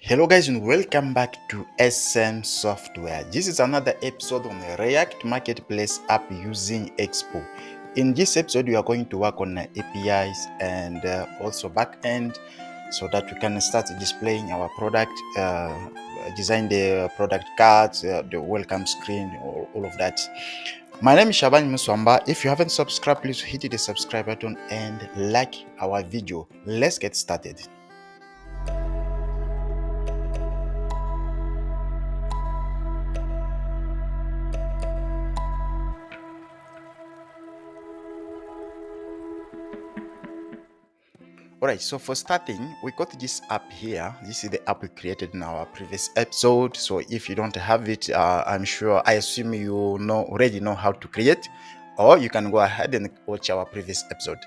Hello guys and welcome back to SM Software. This is another episode on the React Marketplace app using Expo. In this episode we are going to work on APIs and also backend so that we can start displaying our product, design the product cards, the welcome screen, all of that. My name is Shaban Muswamba. If you haven't subscribed, please hit the subscribe button and like our video. Let's get started. Alright, so for starting, we got this app here. This is the app we created in our previous episode. So if you don't have it, I assume you already know how to create, or you can go ahead and watch our previous episode.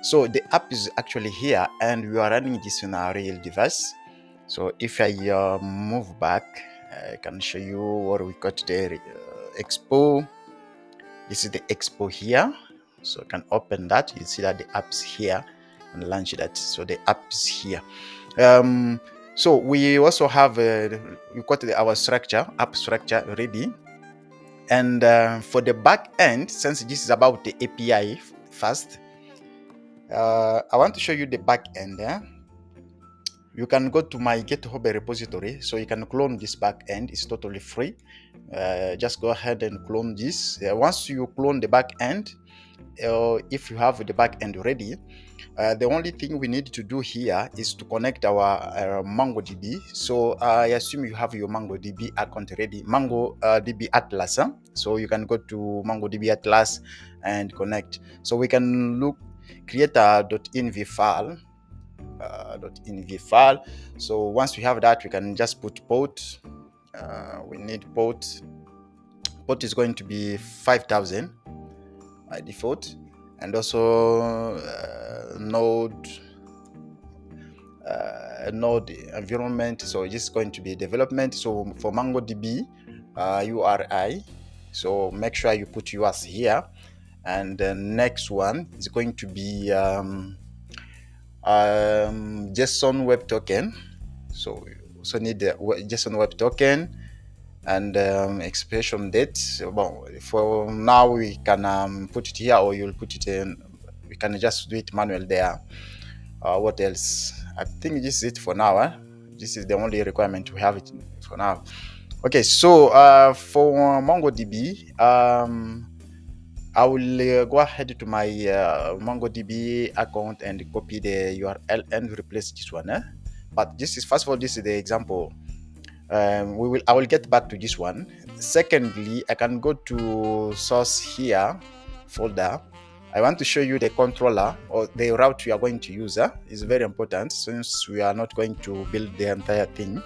So the app is actually here and we are running this on our real device. So if I move back, I can show you what we got there. Expo. This is the Expo here. So I can open that. You see that the app's here. And launch that. So the app is here. So we also have we got our app structure ready. And for the back end, since this is about the API first, I want to show you the back end. You can go to my GitHub repository, so you can clone this back end. It's totally free. Just go ahead and clone this. Once you clone the back end, if you have the back end ready, the only thing we need to do here is to connect our MongoDB. So I assume you have your MongoDB account ready, MongoDB Atlas. So you can go to MongoDB Atlas and connect. So we can create a .env file. So once we have that, we can just put port. We need port. Port is going to be 5000 by default. And also node environment, so this is going to be development. So for MongoDB URI, so make sure you put yours here. And the next one is going to be JSON web token. So we also need the JSON web token and expression date. Well, for now we can put it here, or you'll put it in. We can just do it manual there. What else? I think this is it for now. This is the only requirement we have it for now. Okay, so for MongoDB, I will go ahead to my MongoDB account and copy the URL and replace this one. But this is, first of all, this is the example. I will get back to this one. Secondly, I can go to source here folder. I want to show you the controller or the route we are going to use. It's very important since we are not going to build the entire thing.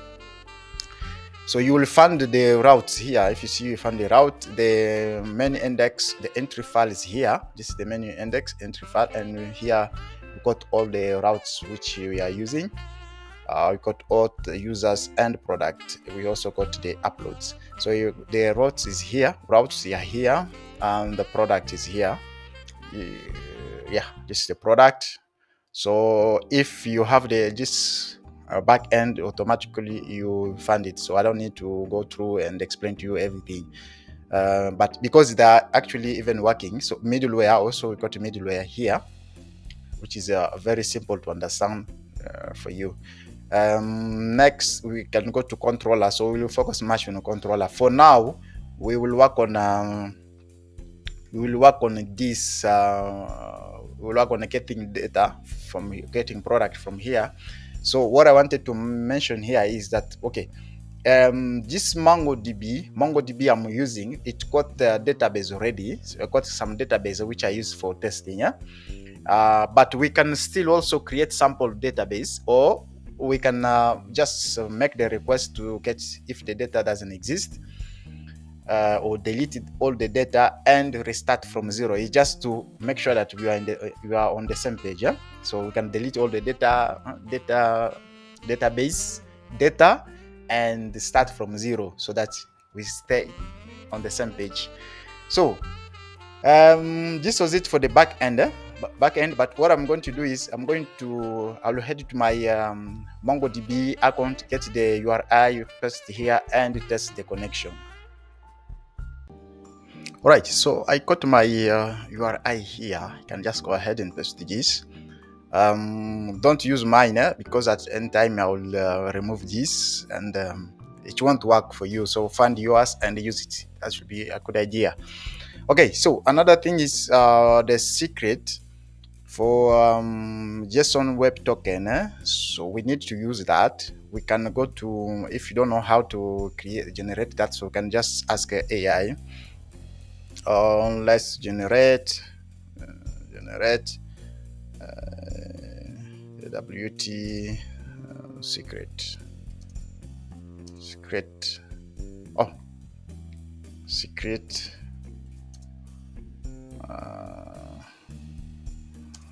So you will find the routes here. If you see, you find the route, the main index, the entry file is here. This is the menu index entry file, and here we got all the routes which we are using. We got all the users and product. We also got the uploads. So the routes is here, and the product is here. Yeah, this is the product. So if you have this back end, automatically you find it. So I don't need to go through and explain to you everything. But because they are actually even working, so middleware also, we got a middleware here, which is very simple to understand for you. Next, we can go to controller. So we will focus much on the controller. For now, we will work on this. We will work on getting data from getting product from here. So what I wanted to mention here is that, okay, this MongoDB I'm using, it got the database already. So I got some database which I use for testing. But we can still also create sample database, or we can just make the request to get if the data doesn't exist, or delete all the data and restart from zero. It's just to make sure that we are on the same page. So we can delete all the database data and start from zero, so that we stay on the same page. So this was it for the back end. backend. But what I'm going to do is I'll head to my MongoDB account, get the URI, paste here, and test the connection. All right, so I got my URI here. I can just go ahead and paste this. Don't use mine because at any time I will remove this and it won't work for you. So find yours and use it. That should be a good idea. Okay, so another thing is the secret for JSON Web Token. So we need to use that. We can go to, if you don't know how to generate that, so you can just ask AI. Let's generate WT secret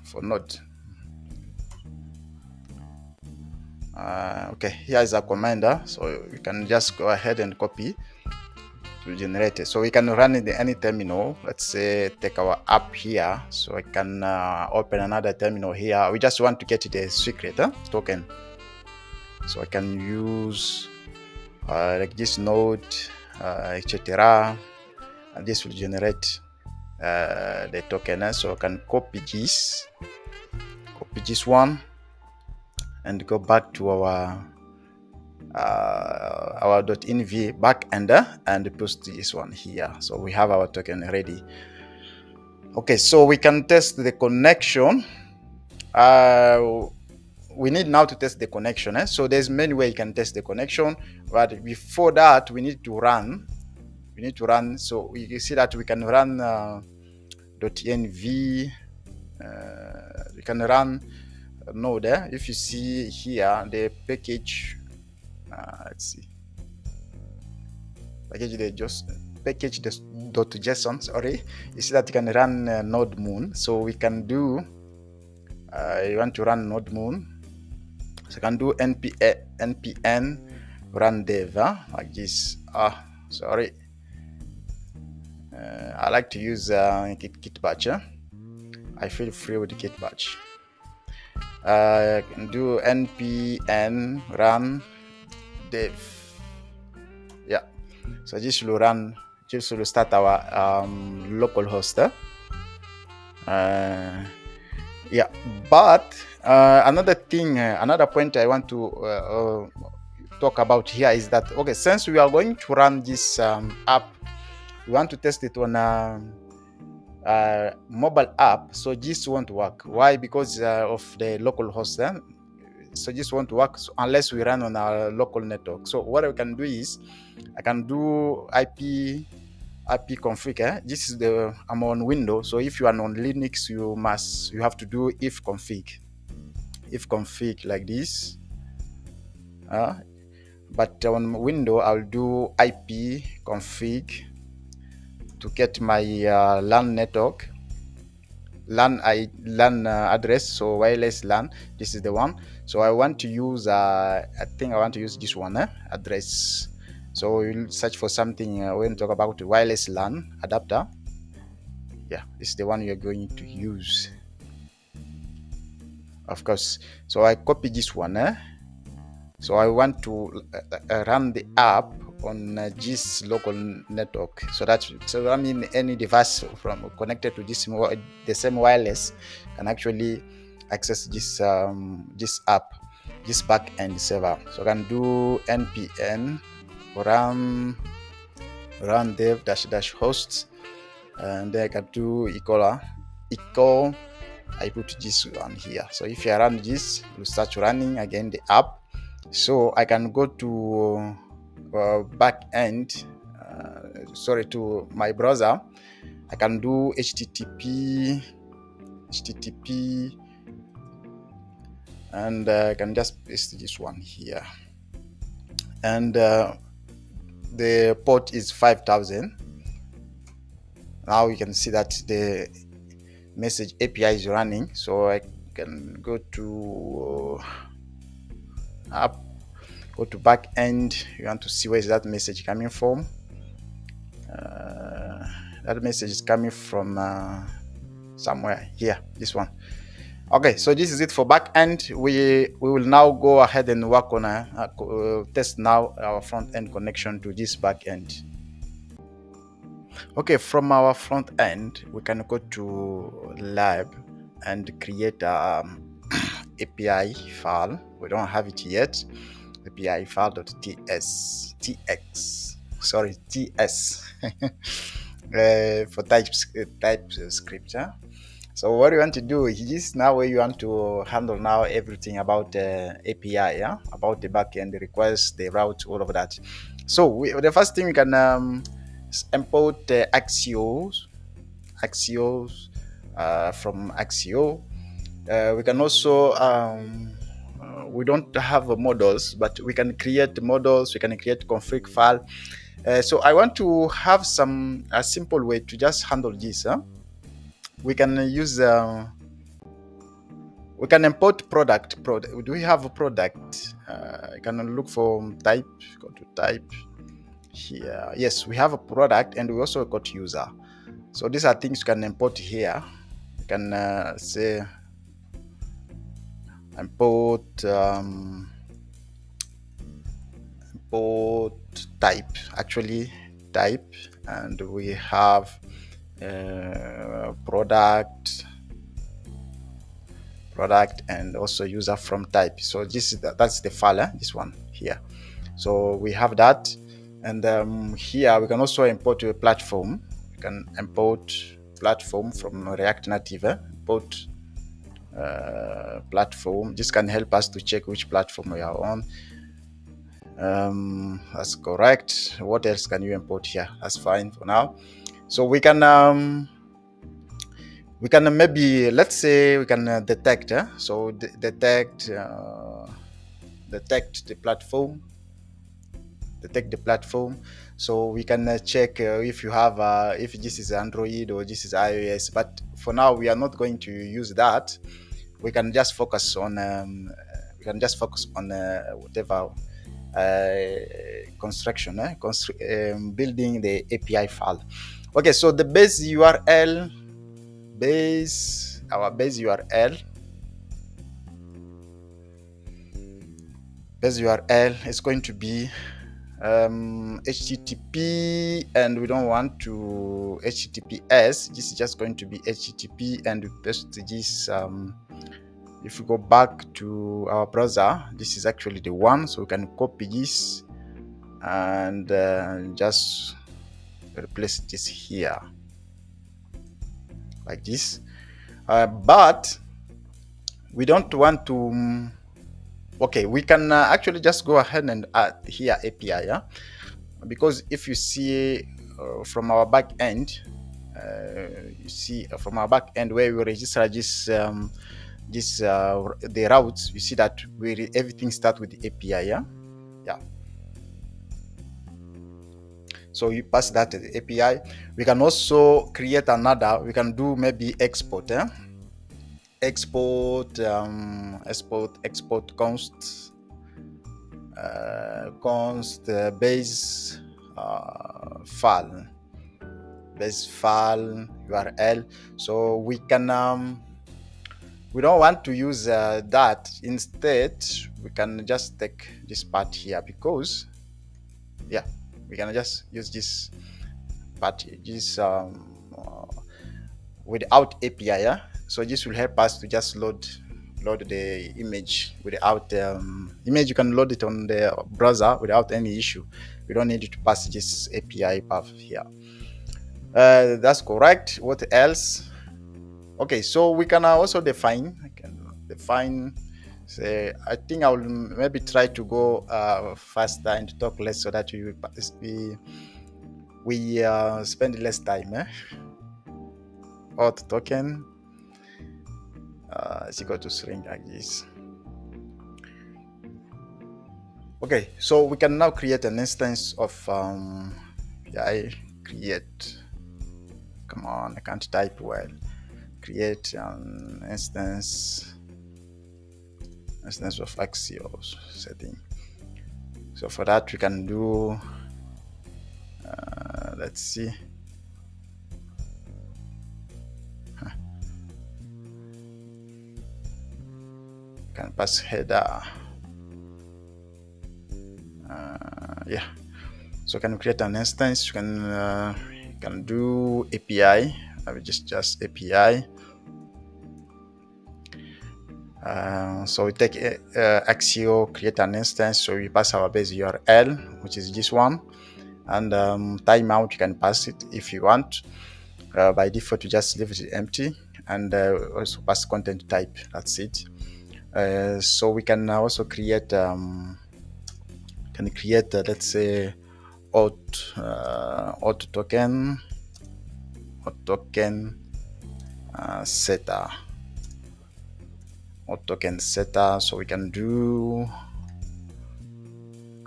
for Node. Okay, here is a commander, so you can just go ahead and copy to generate it. So we can run in any terminal. Let's say take our app here, so I can open another terminal here. We just want to get the secret token, so I can use like this node, etc., and this will generate the token. So I can copy this one and go back to our .env backend and post this one here. So we have our token ready. Okay, so we can test the connection. We need now to test the connection. So there's many ways you can test the connection, but before that we need to run. So you see that we can run .env. We can run Node. If you see here the package, let's see, package.json. Sorry, you see that you can run node moon. So we can do. You want to run node moon, so you can do npn run dev like this. Sorry, I like to use git batch. I feel free with git batch. I can do npn run dev. Yeah, so this will run. This will start our local host. Yeah, but another point I want to talk about here is that, okay, since we are going to run this app, we want to test it on a mobile app, so this won't work. Why? Because of the local host. So this won't work unless we run on our local network. So what I can do is I can do IP config. This is I'm on Windows, so if you are on Linux, you have to do if config like this. But on Windows, I'll do IP config to get my LAN network, LAN address. So wireless LAN, this is the one. So I want to use I think I want to use this one address. So we'll search for something when we talk about wireless LAN adapter. Yeah, this is the one you're going to use, of course. So I copy this one. So I want to run the app on this local network. So that means any device from connected to this the same wireless can actually access this app, this backend server. So I can do npn run dev -- hosts, and then I can do equal. I put this one here. So if you run this, you start running again the app. So I can go to backend, to my browser. I can do http, and I can just paste this one here, and the port is 5000. Now you can see that the message API is running. So I can go to app, go to backend. You want to see where is that message coming from. That message is coming from somewhere here, this one. Okay, so this is it for backend. We will now go ahead and work on a test now our front end connection to this backend. Okay, from our front end, we can go to lab and create a API file. We don't have it yet. API file.ts tx sorry ts for TypeScript. So what you want to do is now where you want to handle now everything about API, about the backend, the request, the route, all of that. So the first thing we can import Axios from Axio. We can also we don't have models, but we can create models. We can create config file. So I want to have a simple way to just handle this. We can use we can import product. Do we have a product? I can look for type. Go to type here. Yes, we have a product, and we also got user. So these are things you can import here. You can say import import type, actually type, and we have product and also user from type. So that's the file, this one here. So we have that, and here we can also import a platform. We can import platform from React Native. Import platform. This can help us to check which platform we are on. That's correct. What else can you import here? That's fine for now. So we can maybe, let's say we can detect. So detect the platform. Detect the platform. So we can check if you have if this is Android or this is iOS. But for now, we are not going to use that. We can just focus on whatever construction, building the API file. Okay, so the base URL is going to be HTTP, and we don't want to HTTPS. This is just going to be HTTP, and we paste this. If we go back to our browser, this is actually the one, so we can copy this and just replace this here like this. But we don't want to. Okay, we can actually just go ahead and add here API, because if you see from our back end, where we register the routes, you see that everything starts with the API, yeah. So you pass that to the API. We can also create another. We can do maybe export, export const base file URL. So we can we don't want to use that. Instead, we can just take this part here, because we can just use this part, without API. So this will help us to just load the image without image. You can load it on the browser without any issue. We don't need to pass this API path here. That's correct. What else? Okay, so we can also define. Say, I think I will maybe try to go faster and talk less, so that we spend less time. Auth token is equal to string like this. Okay, so we can now create an instance of come on, I can't type well. Create an instance of Axios setting. So for that we can do let's see. can pass header. Yeah, so can create an instance. You can do API. I will just API. So we take Axios, create an instance. So we pass our base URL, which is this one, and timeout. You can pass it if you want. By default, you just leave it empty, and also pass content type. That's it. So we can also create let's say auth token setter, auth token setter. So we can do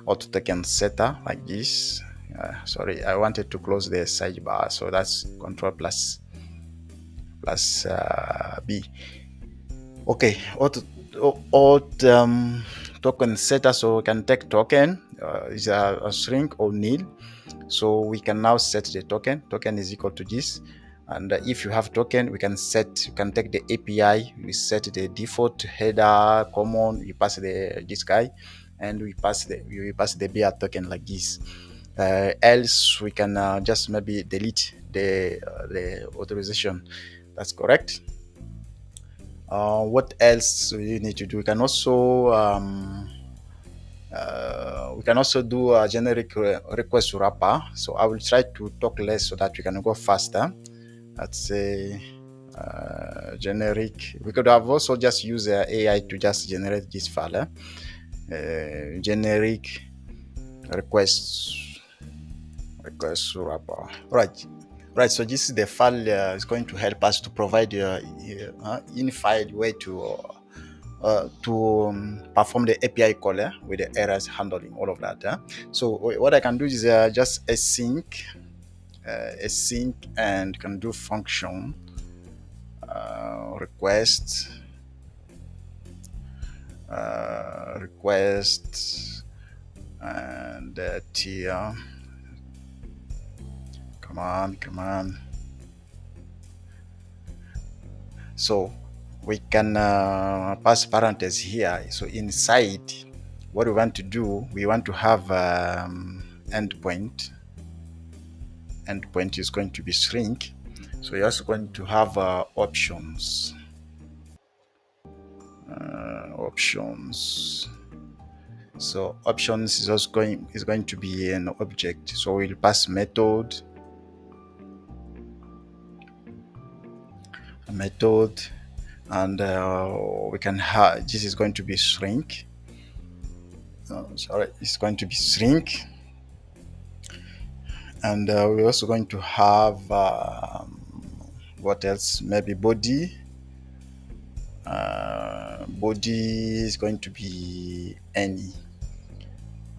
auth token setter like this. Sorry, I wanted to close the sidebar, so that's control plus B. Okay, auth token setter. So we can take token is a string or nil. So we can now set the token. Token is equal to this. And if you have token, you can take the API, we set the default header, common, we pass this guy, and we pass the beer token like this. Else we can just maybe delete the authorization. That's correct. What else do you need to do? We can also do a generic request wrapper. So I will try to talk less so that we can go faster. Let's say generic. We could have also just used AI to just generate this file. Generic request wrapper. Right. So this is the file is going to help us to provide unified way to perform the API call with the errors handling, all of that. So what I can do is just async, and can do function request, and tier. Come on. So we can pass parentheses here. So inside, what we want to do, we want to have endpoint. Endpoint is going to be string. So you're also going to have options. Options. So options is also going to be an object. So we'll pass method, and we can have, this is going to be string. It's going to be string, and we're also going to have what else? Maybe body. Body is going to be any.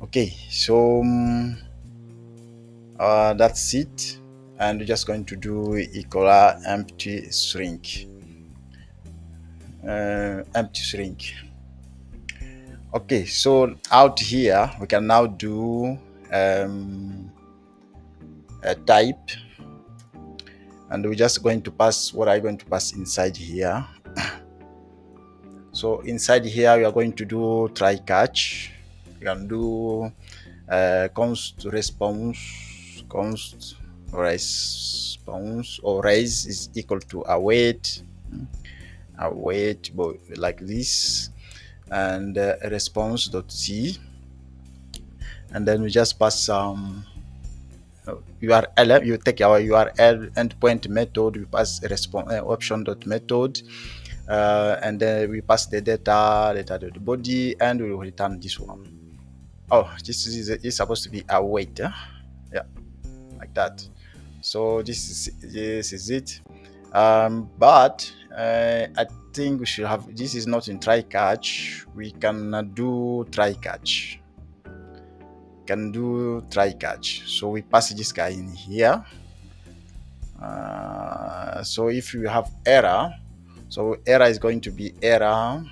Okay, so that's it, and we're just going to do equal empty string. Okay, so out here we can now do a type, and we're just going to pass what I'm going to pass inside here. So inside here we are going to do try catch. We can do const response or raise is equal to await like this, and response.c, and then we just pass some URL. You take our URL endpoint method, we pass response option.method, and then we pass the data to the body, and we will return this one. Oh, this is supposed to be await. Yeah, like that. So this is it. But I think we should have, this is not in try catch. We can do try catch. So we pass this guy in here. So if you have error, so error is going to be error,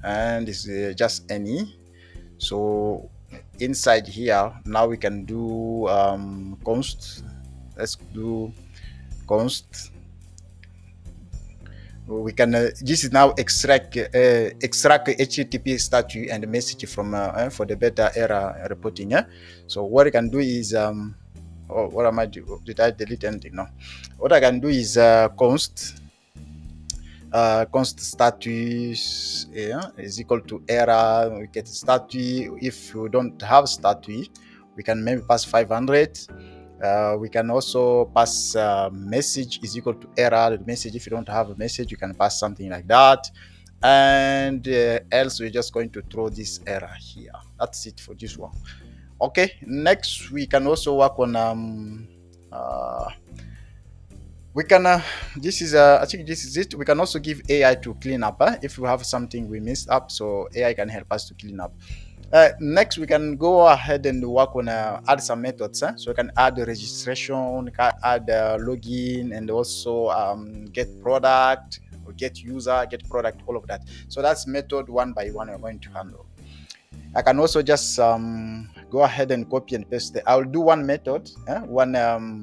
and it's just any. So inside here now we can do const. Let's do const we can this is now extract HTTP status and message from for the better error reporting. So what I can do is oh, what am I do? Did I delete anything? No. What I can do is const status is equal to error. We get status. If you don't have status, we can maybe pass 500. We can also pass message is equal to error. The message, if you don't have a message, you can pass something like that. And else we're just going to throw this error here. That's it for this one. Okay, next we can also work on we can this is I think this is it. We can also give AI to clean up if we have something we messed up, so AI can help us to clean up. Next we can go ahead and work on add some methods, so we can add registration, can add login, and also get product, or get user, get product, all of that. So that's method one by one we're going to handle. I can also just go ahead and copy and paste. I'll do one method, one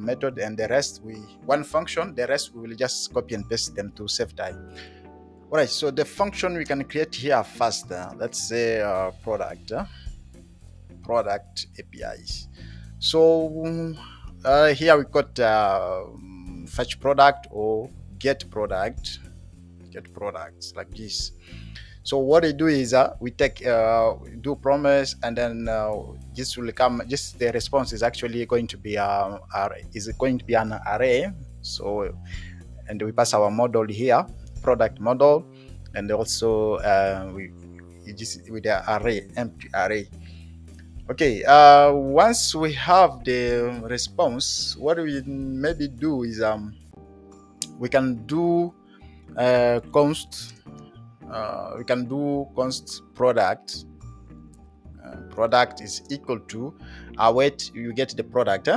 method, and the rest one function. The rest we will just copy and paste them to save time. All right. So the function we can create here first. Let's say product APIs. So here we got fetch product or get products like this. So what we do is we take do promise, and then this will come. Just the response is actually going to be an array. So and we pass our model here, product model, and also we just with the array, empty array. Okay. Once we have the response, what we maybe do is we can do const. We can do const product. Product is equal to await. You get the product.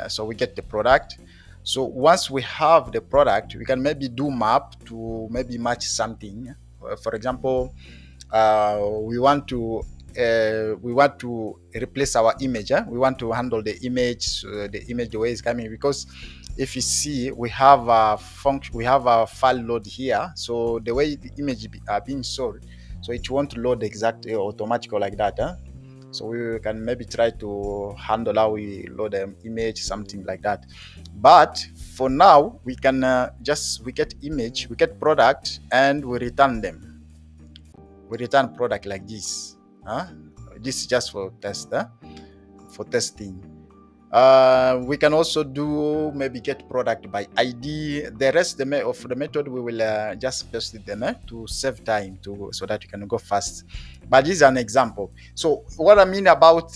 So we get the product. So once we have the product, we can maybe do map to maybe match something. For example, we want to replace our image. We want to handle the image, the way it's coming, because if you see, we have a function, we have a file load here. So the way the image are being stored, so it won't load exactly automatically like that. So we can maybe try to handle how we load an image, something like that. But for now, we can we get image, we get product, and we return them. We return product like this. This is just for test, for testing. We can also do maybe get product by ID. The rest of the method we will just paste them to save time so that you can go fast. But this is an example. So what I mean about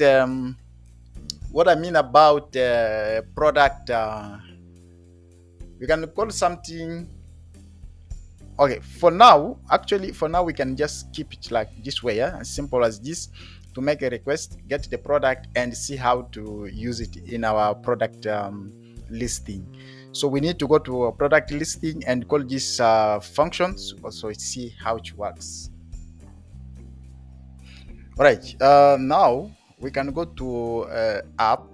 product, we can call something. Okay, for now we can just keep it like this way, as simple as this, to make a request, get the product, and see how to use it in our product listing. So we need to go to a product listing and call this functions, also see how it works. All right, now we can go to app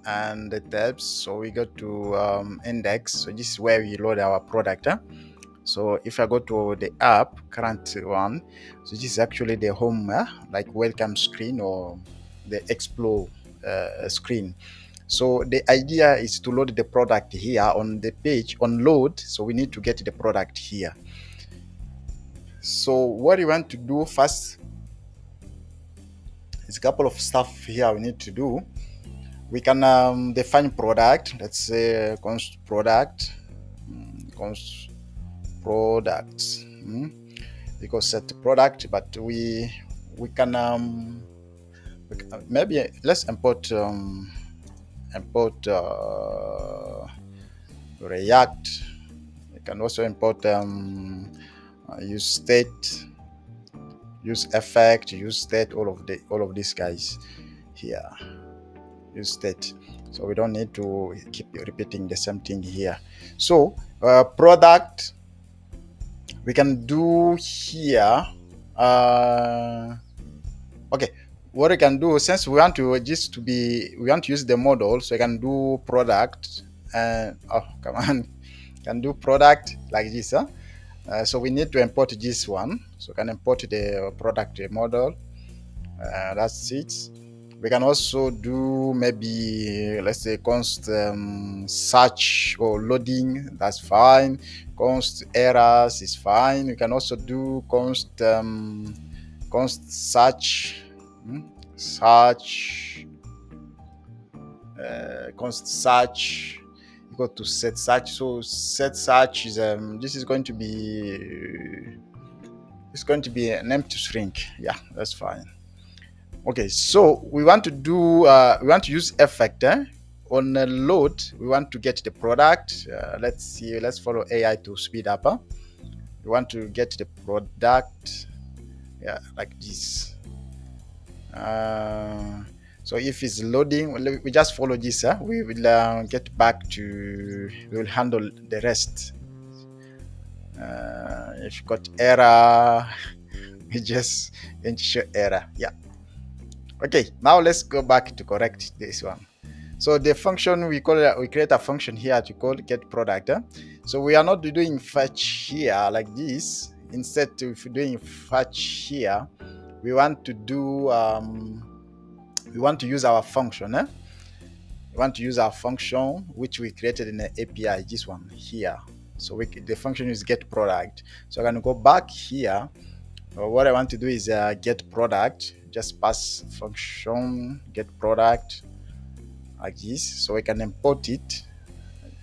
and the tabs. So we go to index. So this is where we load our product. So if I go to the app, current one, so this is actually the home, like welcome screen or the Expo screen. So the idea is to load the product here on the page on load. So we need to get the product here. So what you want to do first is a couple of stuff here we need to do. We can define product. Let's say const product, const products, because set product, but we can maybe let's import React. We can also import use state, use effect, use state, all of these guys here. Use state, so we don't need to keep repeating the same thing here. So product we can do here. Okay, what I can do, since we want to use the model, so I can do product and can do product like this. So we need to import this one. So we can import the product model. That's it. We can also do maybe, let's say, const search or loading. That's fine. Const errors is fine. We can also do const search, search, const search equal to set search. So set search is this is going to be an empty string. Yeah, that's fine. Okay, so we want to do we want to use effect on a load. We want to get the product. Let's see. Let's follow AI to speed up. We want to get the product. Yeah, like this. So if it's loading, we just follow this. We will get back to. We will handle the rest. If you got error, we just ensure error. Yeah. Okay, now let's go back to correct this one. So the function we create a function here to call get product. So we are not doing fetch here like this. Instead, if we're doing fetch here, we want to do we want to use our function. We want to use our function which we created in the API. This one here. So the function is get product. So I'm gonna go back here. What I want to do is get product. Just pass function get product like this, so we can import it.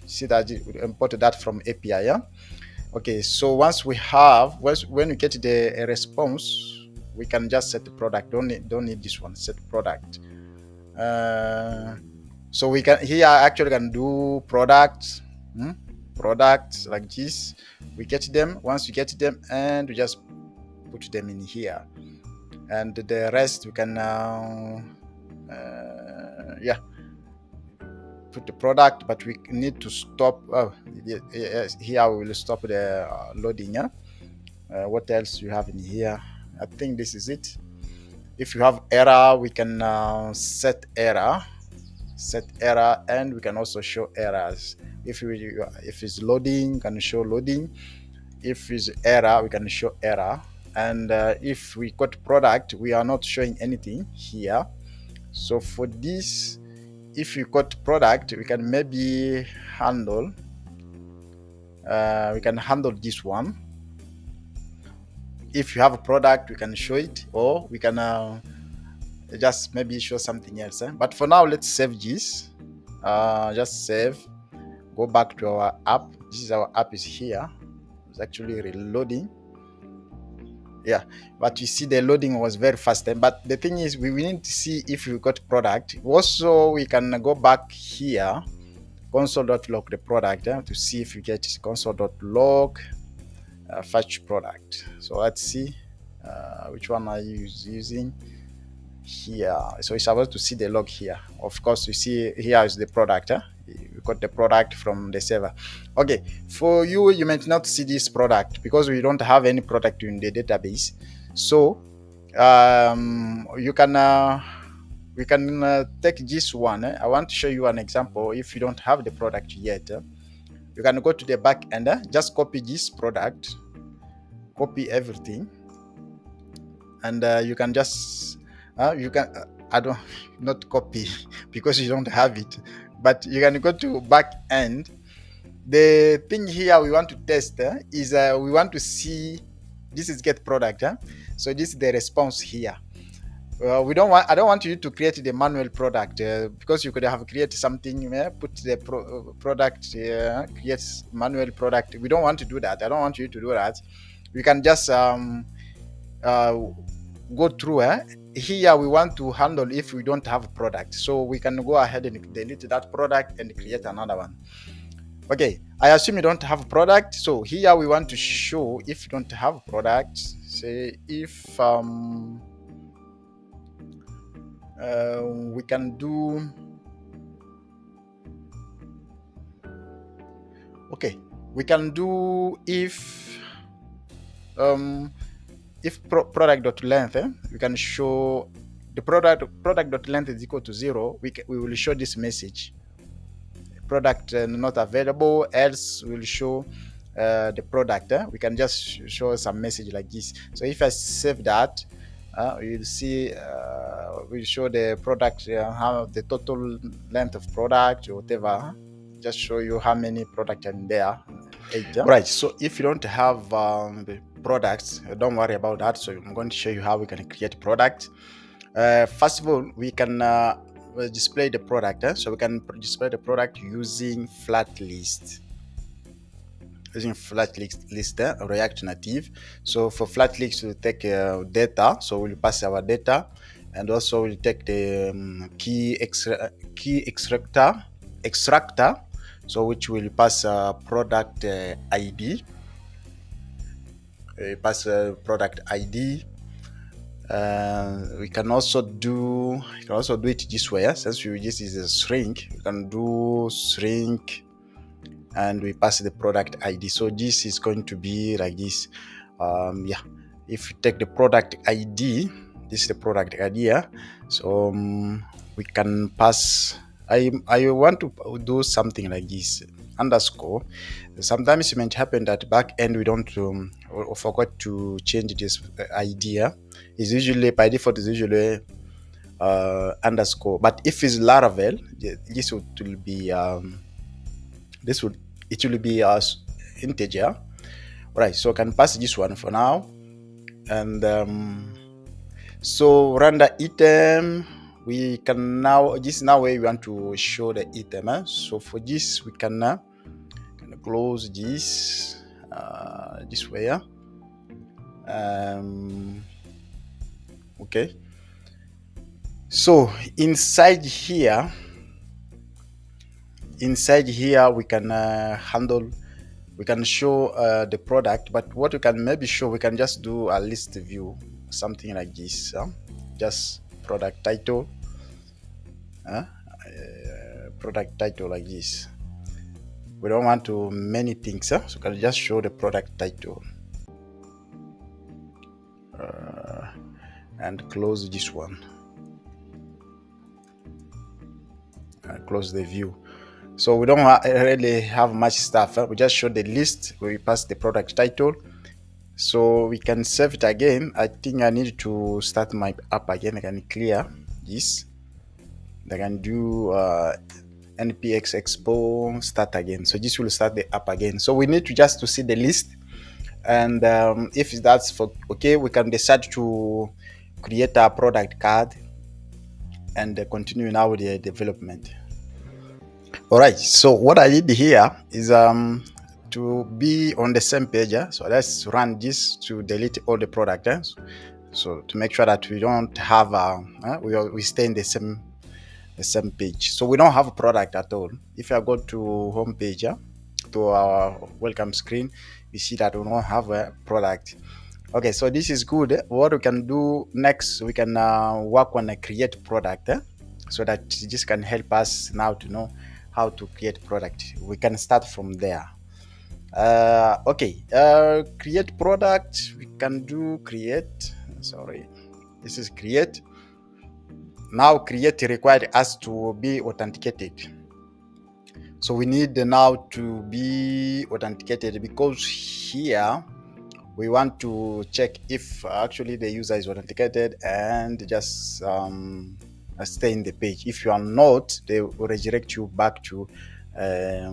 See that we imported that from API. Yeah. Okay. So once we have, when we get the response, we can just set the product. Don't need this one. Set product. So we can here actually can do product. Product like this. We get them. Once we get them, and we just put them in here, and the rest we can now put the product, but we need to stop. Here we will stop the loading. What else you have in here? I think this is it. If you have error, we can set error, and we can also show errors. If it's loading, we can show loading. If it's error, we can show error. And if we got product, we are not showing anything here. So for this, if you got product, we can maybe handle. We can handle this one. If you have a product, we can show it, or we can just maybe show something else. But for now, let's save this. Just save. Go back to our app. This is our app is here. It's actually reloading. Yeah, but you see the loading was very fast. But the thing is, we need to see if we got product. Also, we can go back here, console.log the product to see if you get console.log fetch product. So let's see which one are you using here. So it's supposed to see the log here. Of course, you see here is the product. We got the product from the server. Okay, for you might not see this product because we don't have any product in the database. So you can we can take this one. I want to show you an example. If you don't have the product yet, you can go to the back end. Just copy this product, copy everything, and you can just you can I don't not copy because you don't have it, but you can go to back end. The thing here we want to test is we want to see this is get product. So this is the response here. I don't want you to create the manual product because you could have created something, put the product, create manual product. We don't want to do that. I don't want you to do that. We can just go through. Here we want to handle if we don't have a product. So we can go ahead and delete that product and create another one. Okay, I assume you don't have a product. So here we want to show if you don't have a product. Say if we can do. Okay, we can do if product.length, we can show the product.length is equal to 0. We will show this message. Product not available, else we will show the product, we can just show some message like this. So if I save that, you'll see we show the product, how the total length of product or whatever. Just show you how many products are in there. 8. Right. So if you don't have the products, don't worry about that. So I'm going to show you how we can create product. First of all, we can display the product. So we can display the product using flat list. Using flat list, React Native. So for flat list, we'll take data. So we'll pass our data, and also we'll take the key extractor. So which will pass product ID. Pass product ID. We can also do it this way. Since this is a string, you can do string, and we pass the product ID. So this is going to be like this. If you take the product ID, this is the product ID. So we can pass. I want to do something like this, underscore. Sometimes it might happen that back end we don't or forgot to change this idea. Is usually by default is usually underscore, but if it's Laravel, this will be it will be integer. Right, so I can pass this one for now, and so render item. We can now, this is now where we want to show the item. So for this, we can close this this way. Okay. So inside here we can we can show the product, but what we can maybe show, we can just do a list view, something like this. Just product title, product title like this. We don't want to many things, so we can just show the product title and close this one. Close the view. So we don't really have much stuff. We just show the list. We pass the product title. So we can save it again. I think I need to start my app again. I can clear this. I can do npx expo start again. So this will start the app again. So we need to just to see the list, and if that's for okay, we can decide to create a product card and continue now with the development. All right, so what I did here is to be on the same page. So let's run this to delete all the product. So to make sure that we don't have we stay in the same page. So we don't have a product at all. If I go to home page, to our welcome screen, we see that we don't have a product. Okay, so this is good. What we can do next, we can work on a create product, so that this can help us now to know how to create product. We can start from there. Okay, create product. We can do create. Sorry, this is create. Now create required us to be authenticated. So we need now to be authenticated, because here we want to check if actually the user is authenticated and just stay in the page. If you are not, they will redirect you back to a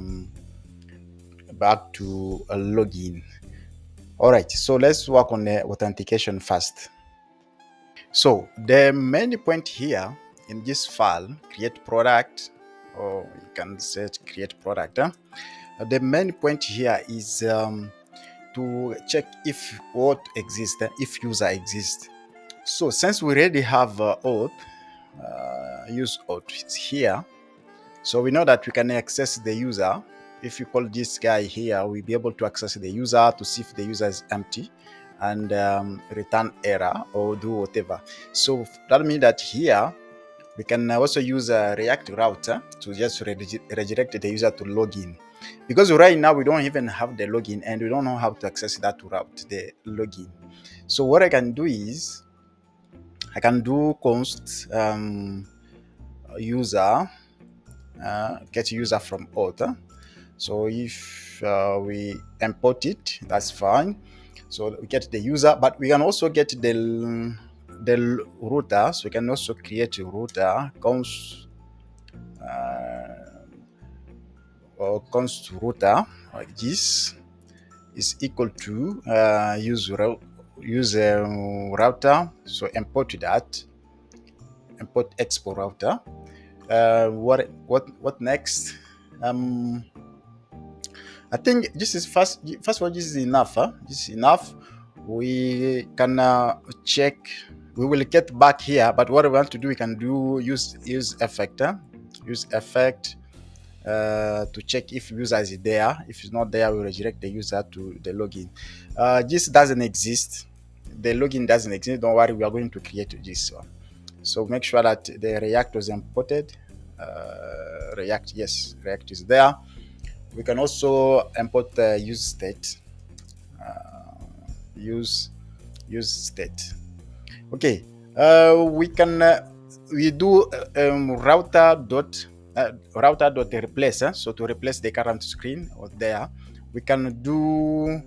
login. All right, so let's work on the authentication first. So the main point here in this file, create product, or you can set create product. The main point here is to check if auth exists, if user exists. So since we already have auth, use auth here, so we know that we can access the user. If you call this guy here, we'll be able to access the user to see if the user is empty, and return error or do whatever. So that means that here we can also use a React route to just redirect the user to login, because right now we don't even have the login and we don't know how to access that route, the login. So what I can do is I can do const user, get user from auth. So if we import it, that's fine. So we get the user, but we can also get the router. So we can also create a router const or const router like this is equal to use router. So import that, import Expo router. What next? I think this is first of all, this is enough. This is enough. We can check. We will get back here, but what we want to do, we can do use effect. Use effect to check if user is there. If it's not there, we redirect the user to the login. This doesn't exist. The login doesn't exist. Don't worry, we are going to create this one. So make sure that the React was imported. React, yes, React is there. We can also import the use state. Use state. Okay. We can we do router dot replace. So to replace the current screen or there, we can do.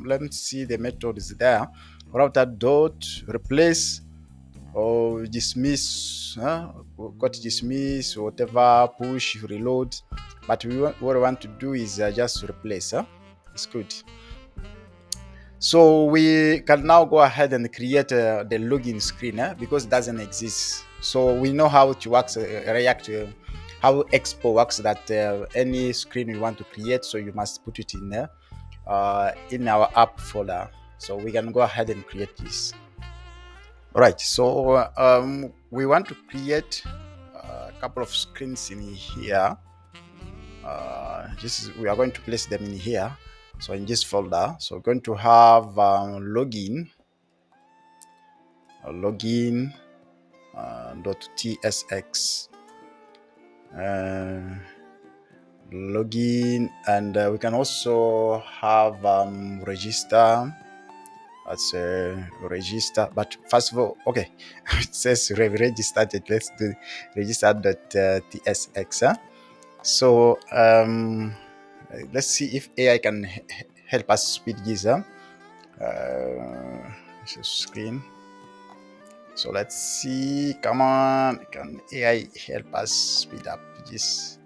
Let's see, the method is there. Router dot replace or dismiss, got dismiss, whatever, push, reload. But what we want to do is just replace. It's good. So we can now go ahead and create the login screen because it doesn't exist. So we know how it works, React, how Expo works, that any screen we want to create, so you must put it in our app folder. So we can go ahead and create this. Right, so we want to create a couple of screens in here. We are going to place them in here. So in this folder, so we're going to have login .tsx login, and we can also have register. That's a register, but first of all, okay, it says registered. Let's do register.tsx. So let's see if AI can help us speed this up. Screen. So let's see. Come on, can AI help us speed up this?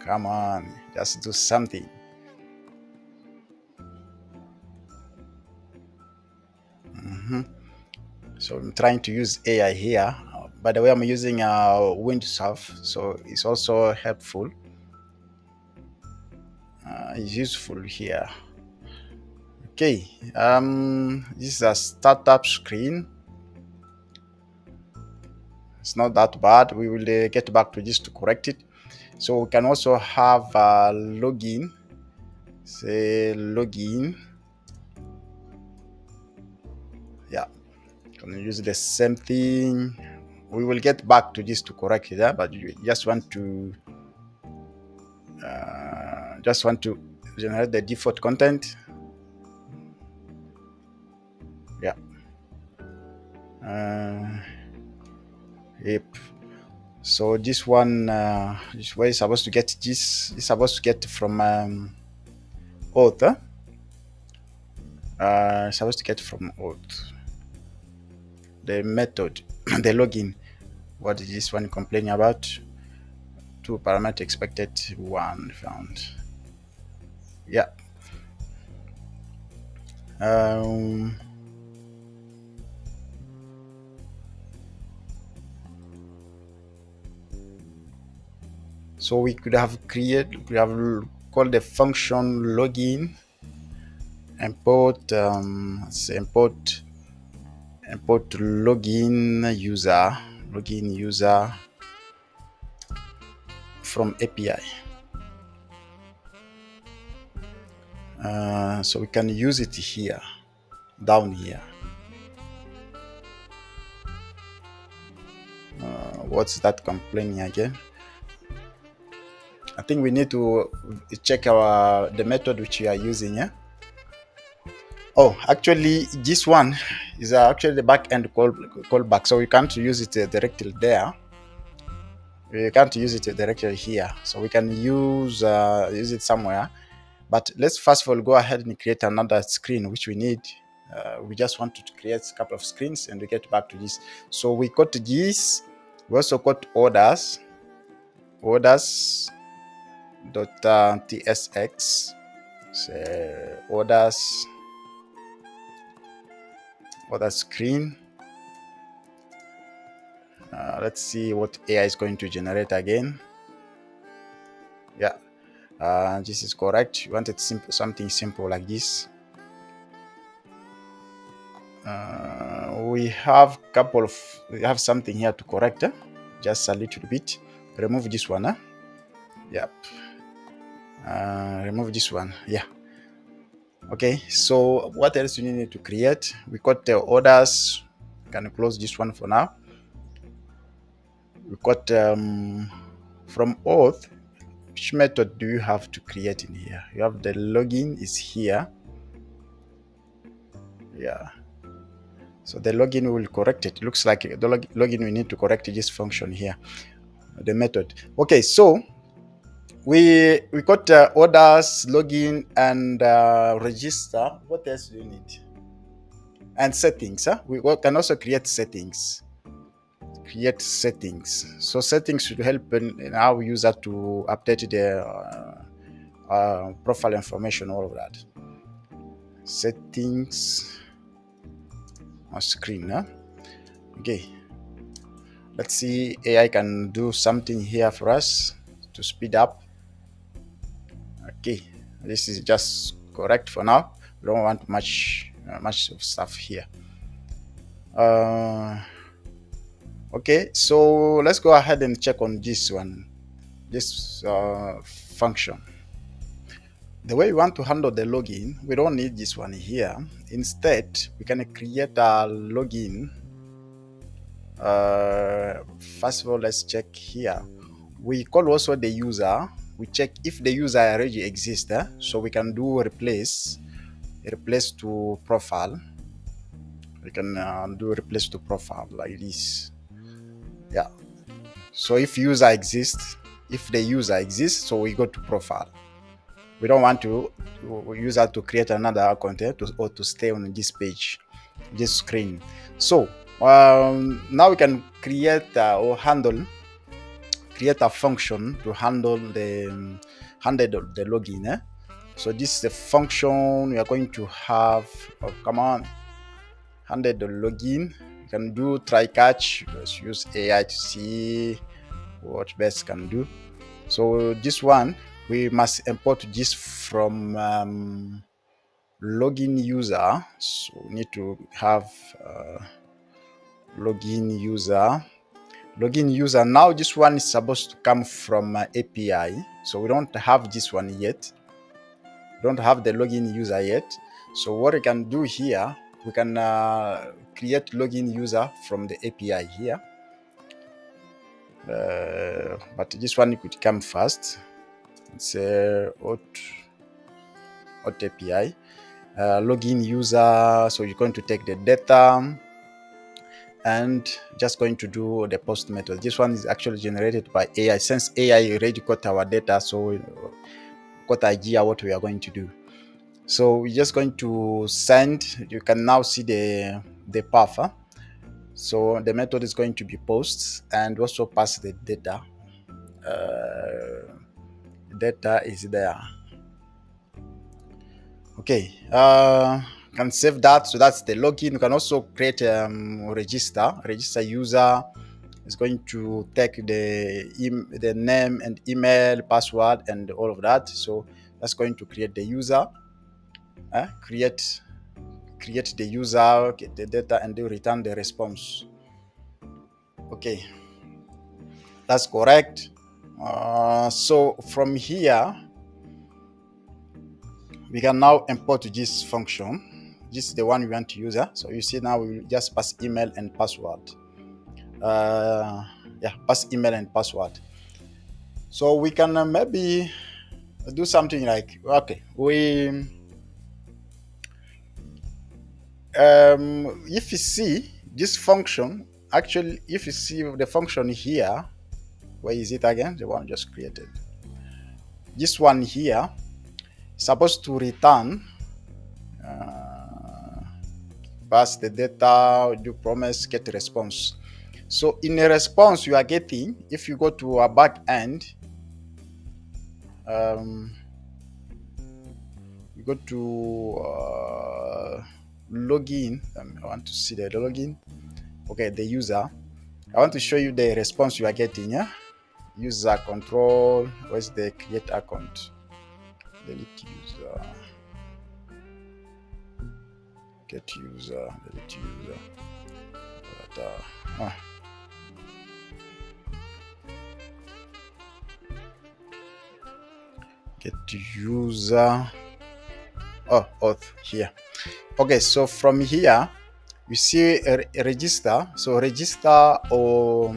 Come on, just do something. So I'm trying to use AI here. By the way, I'm using Windsurf, so it's also helpful. It's useful here. Okay, this is a startup screen. It's not that bad. We will get back to this to correct it. So we can also have login. Say login. Yeah, can use the same thing. We will get back to this to correct it, but you just want to generate the default content. Yeah. Yep. So this one, this way is supposed to get this. Is supposed to get from auth. Supposed to get from auth. The method, the login. What is this one complaining about? 2 parameter expected, 1 found. Yeah. So we could have called the function login, import login user from API. So we can use it here, down here. What's that complaining again? I think we need to check the method which we are using. Yeah. Oh, actually, this one is actually the backend callback, so we can't use it directly there. We can't use it directly here, so we can use it somewhere. But let's first of all go ahead and create another screen which we need. We just want to create a couple of screens and we get back to this. So we got this. We also got orders dot tsx. So orders screen. Let's see what AI is going to generate again. Yeah, this is correct. You wanted something simple like this. We have something here to correct, just a little bit. Remove this one. Yep. Remove this one. Yeah. Okay. So what else do you need to create? We got the orders. Can close this one for now. We got from auth. Which method do you have to create in here? You have the login is here. Yeah. So the login will correct it. Looks like the login we need to correct this function here. The method. Okay, so we got orders, login, and register. What else do you need? And settings. We can also create settings. So settings should help in our user to update their profile information, all of that. Settings on screen. Okay. Let's see, AI can do something here for us to speed up. Okay, this is just correct for now. We don't want much of stuff here. Okay, so let's go ahead and check on this one, this function. The way we want to handle the login, we don't need this one here. Instead, we can create a login. First of all, let's check here. We call also the user. We check if the user already exists. So we can do replace to profile. We can do replace to profile like this. Yeah. So if the user exists, so we go to profile. We don't want to user to create another account or to stay on this page, this screen. So now we can create or create a function to handle the login. So this is the function we are going to have. Oh, come on, handle the login. You can do try catch. Let's use AI to see what best can do. So this one we must import this from login user. So we need to have login user. Now this one is supposed to come from API, so we don't have this one yet. We don't have the login user yet. So what we can do here, we can create login user from the API here. But this one could come first. It's auth API. Login user, so you're going to take the data and just going to do the post method. This one is actually generated by AI. Since AI already got our data, so we got idea what we are going to do. So we're just going to send. You can now see the path. So the method is going to be post and also pass the data. Data is there. Okay, can save that. So that's the login. You can also create register user. Is going to take the name and email, password, and all of that. So that's going to create the user. Create the user, get the data, and return the response. Okay, that's correct. So from here, we can now import this function. This is the one we want to use. So you see now we will just pass email and password. Pass email and password. So we can maybe do something like, okay, we if you see this function, actually if you see the function here, Where is it again? The one just created. This one here is supposed to return pass the data, do promise, get a response. So in a response you are getting, if you go to a back end, you go to login. I want to see the login. Okay, the user. I want to show you the response you are getting. Yeah, user control. Where's the create account? Delete user. Get user. Delete user. Get user. Oh, auth here. Okay, so from here you see a register. So register or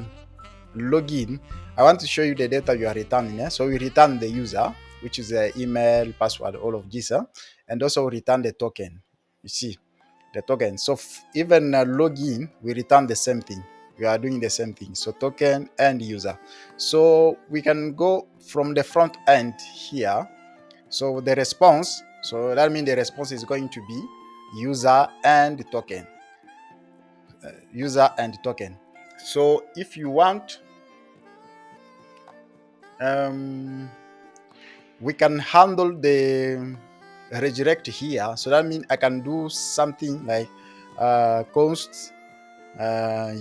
login. I want to show you the data you are returning. Yeah? So we return the user, which is the email, password, all of this, and also return the token. You see the token. So even login, we return the same thing. We are doing the same thing. So token and user. So we can go from the front end here. So the response. So that means the response is going to be user and token. User and token. So if you want, we can handle the redirect here. So that means I can do something like const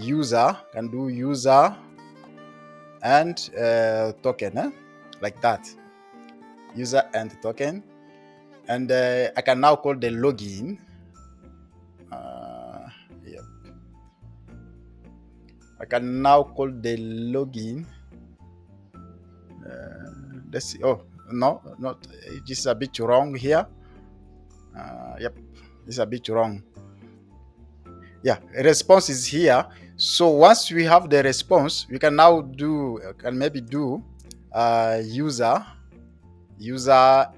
user, can do user and token, like that. User and token. And I can now call the login. Yep. I can now call the login. Let's see. Oh, no, not. This is a bit wrong here. Yep, this is a bit wrong. Yeah, response is here. So once we have the response, we can now do, can maybe do user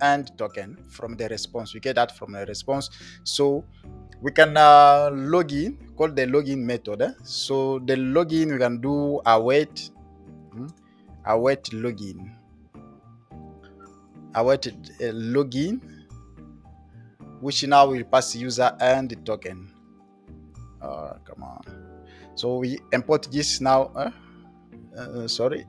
and token from the response. We get that from the response. So we can log in, call the login method. So the login, we can do await login. Await login, which now will pass user and the token. Come on. So we import this now. Sorry.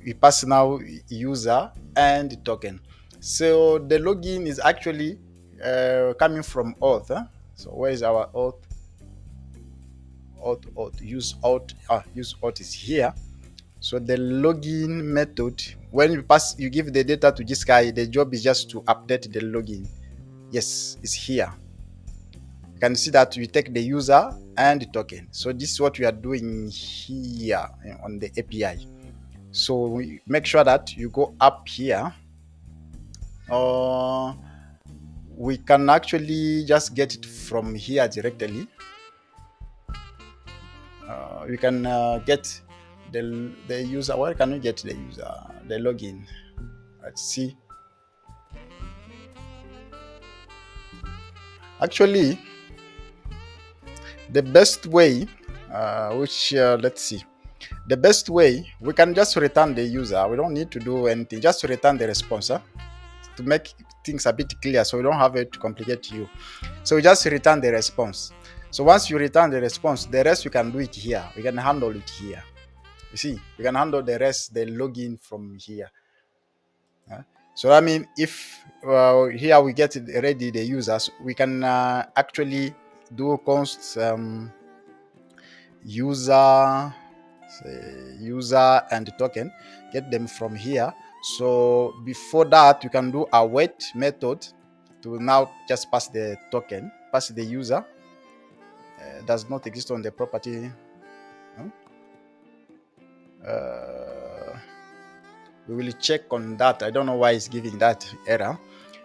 We pass now user and token. So the login is actually coming from auth. So where is our auth? Auth. Use auth is here. So the login method, when you pass, you give the data to this guy, the job is just to update the login. Yes, it's here. You can see that we take the user and the token. So this is what we are doing here on the API. So we make sure that you go up here. We can actually just get it from here directly. We can get the user. Where can we get the user? The login. Let's see. Actually, the best way, let's see. The best way, we can just return the user. We don't need to do anything. Just return the response to make things a bit clear, so we don't have it to complicate you. So we just return the response. So once you return the response, the rest we can do it here. We can handle it here. You see, we can handle the rest, the login from here. So I mean, if here we get ready the users, we can actually do const user and token, get them from here. So before that, you can do a wait method to now just pass the token, pass the user. Does not exist on the property. We will check on that. I don't know why it's giving that error,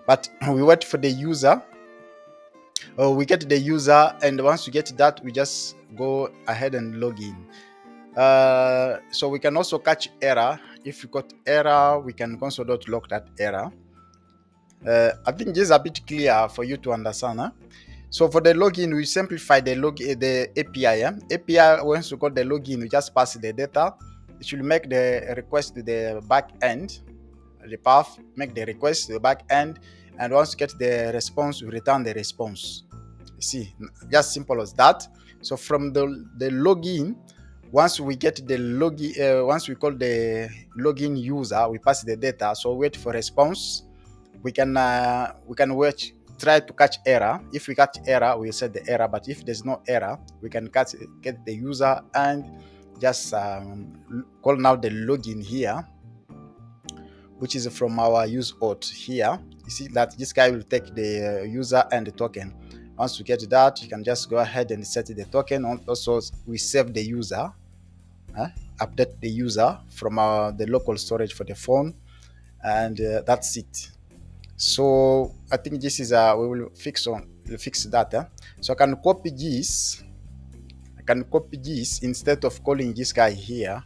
but we wait for the user. We get the user, and once we get that, we just go ahead and log in. So we can also catch error. If you got error, we can console.log that error. I think this is a bit clear for you to understand. So for the login, we simplify the API. API, once you got the login, we just pass the data. It should make the request to the back end, the path, make the request to the back end, and once you get the response, we return the response. You see, just simple as that. So from the login, once we get the login, once we call the login user, we pass the data. So wait for response. We can wait, try to catch error. If we catch error, we set the error. But if there's no error, we can get the user and just call now the login here, which is from our use auth here. You see that this guy will take the user and the token. Once we get that, you can just go ahead and set the token. Also, we save the user, update the user from the local storage for the phone, and that's it. So I think this is we will fix that. So I can copy this. Instead of calling this guy here.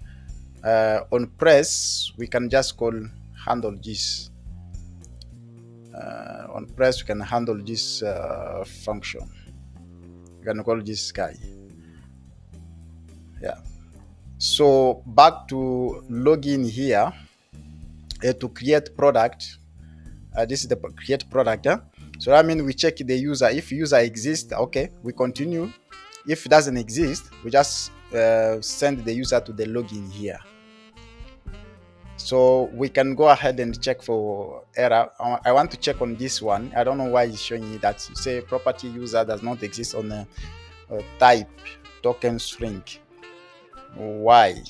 On press, we can just handle this. On press, we can handle this function. We can call this guy. Yeah. So back to login here, to create product. This is the create product. So that means we check the user. If user exists, okay, we continue. If it doesn't exist, we just send the user to the login here. So we can go ahead and check for error. I want to check on this one. I don't know why it's showing me that. You say property user does not exist on the type token string. Why?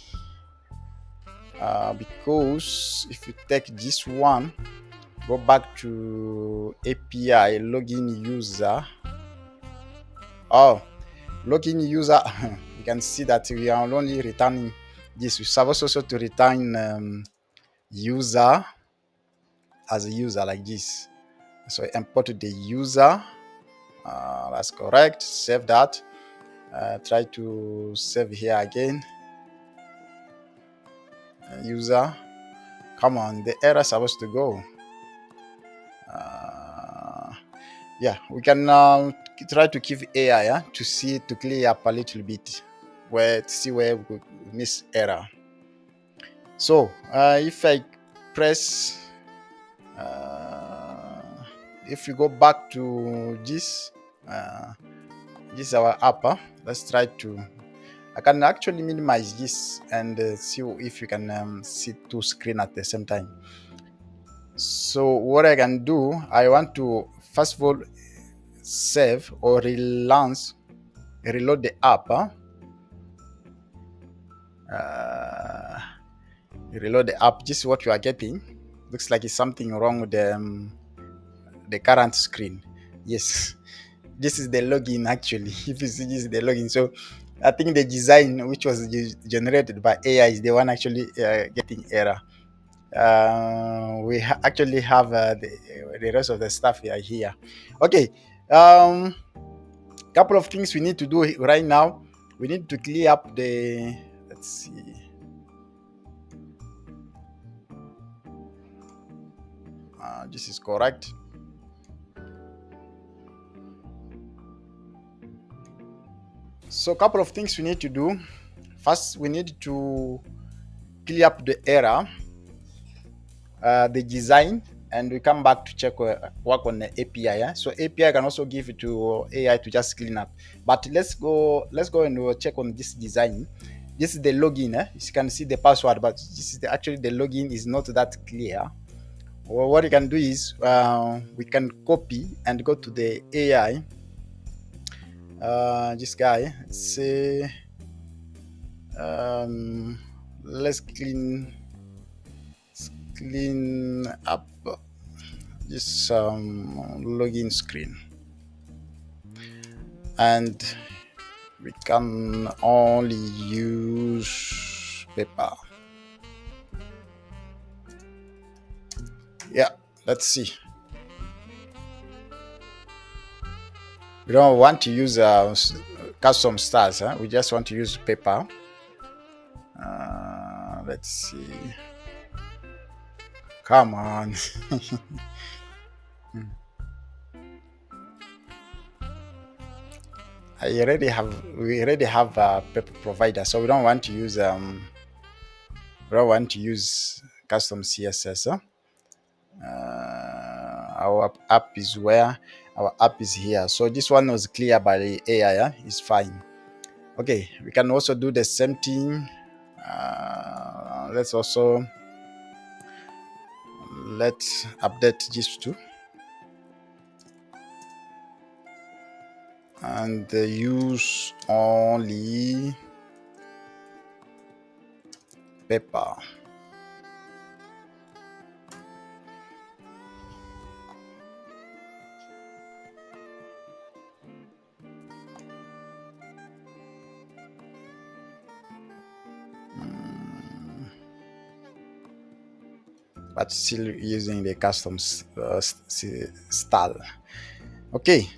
Because if you take this one, go back to API login user. Oh, login user. You can see that we are only returning this. We're supposed also to return user as a user like this. So import the user. That's correct. Save that. Try to save here again. User. Come on, the error is supposed to go. Yeah, we can try to give AI to clear up a little bit, to see where we miss error. So if I press, if we go back to this, this is our app. Let's try to. I can actually minimize this and see if you can see two screens at the same time. So what I can do, I want to first of all save or reload the app. Reload the app. This is what you are getting. Looks like it's something wrong with the current screen. Yes, this is the login actually. If you see, this is the login. So I think the design which was generated by AI is the one actually getting error. We actually have the rest of the stuff here. Okay. Couple of things we need to do right now. We need to clear up the. Let's see. This is correct. So a couple of things we need to do. First, we need to clear up the error, the design, and we come back to check work on the API. So API can also give it to AI to just clean up. But let's go and check on this design. This is the login. You can see the password, but this is actually the login is not that clear. Well, what you can do is we can copy and go to the AI. This guy, say, let's clean up this login screen, and we can only use paper. Yeah, let's see. We don't want to use custom stars. We just want to use paper. Let's see. Come on. we already have a paper provider, so we don't want to use custom CSS. Our app is where our app is here. So this one was clear by the AI. It's fine. Okay, we can also do the same thing. Let's update this too, and use only paper. But still using the custom style. Okay,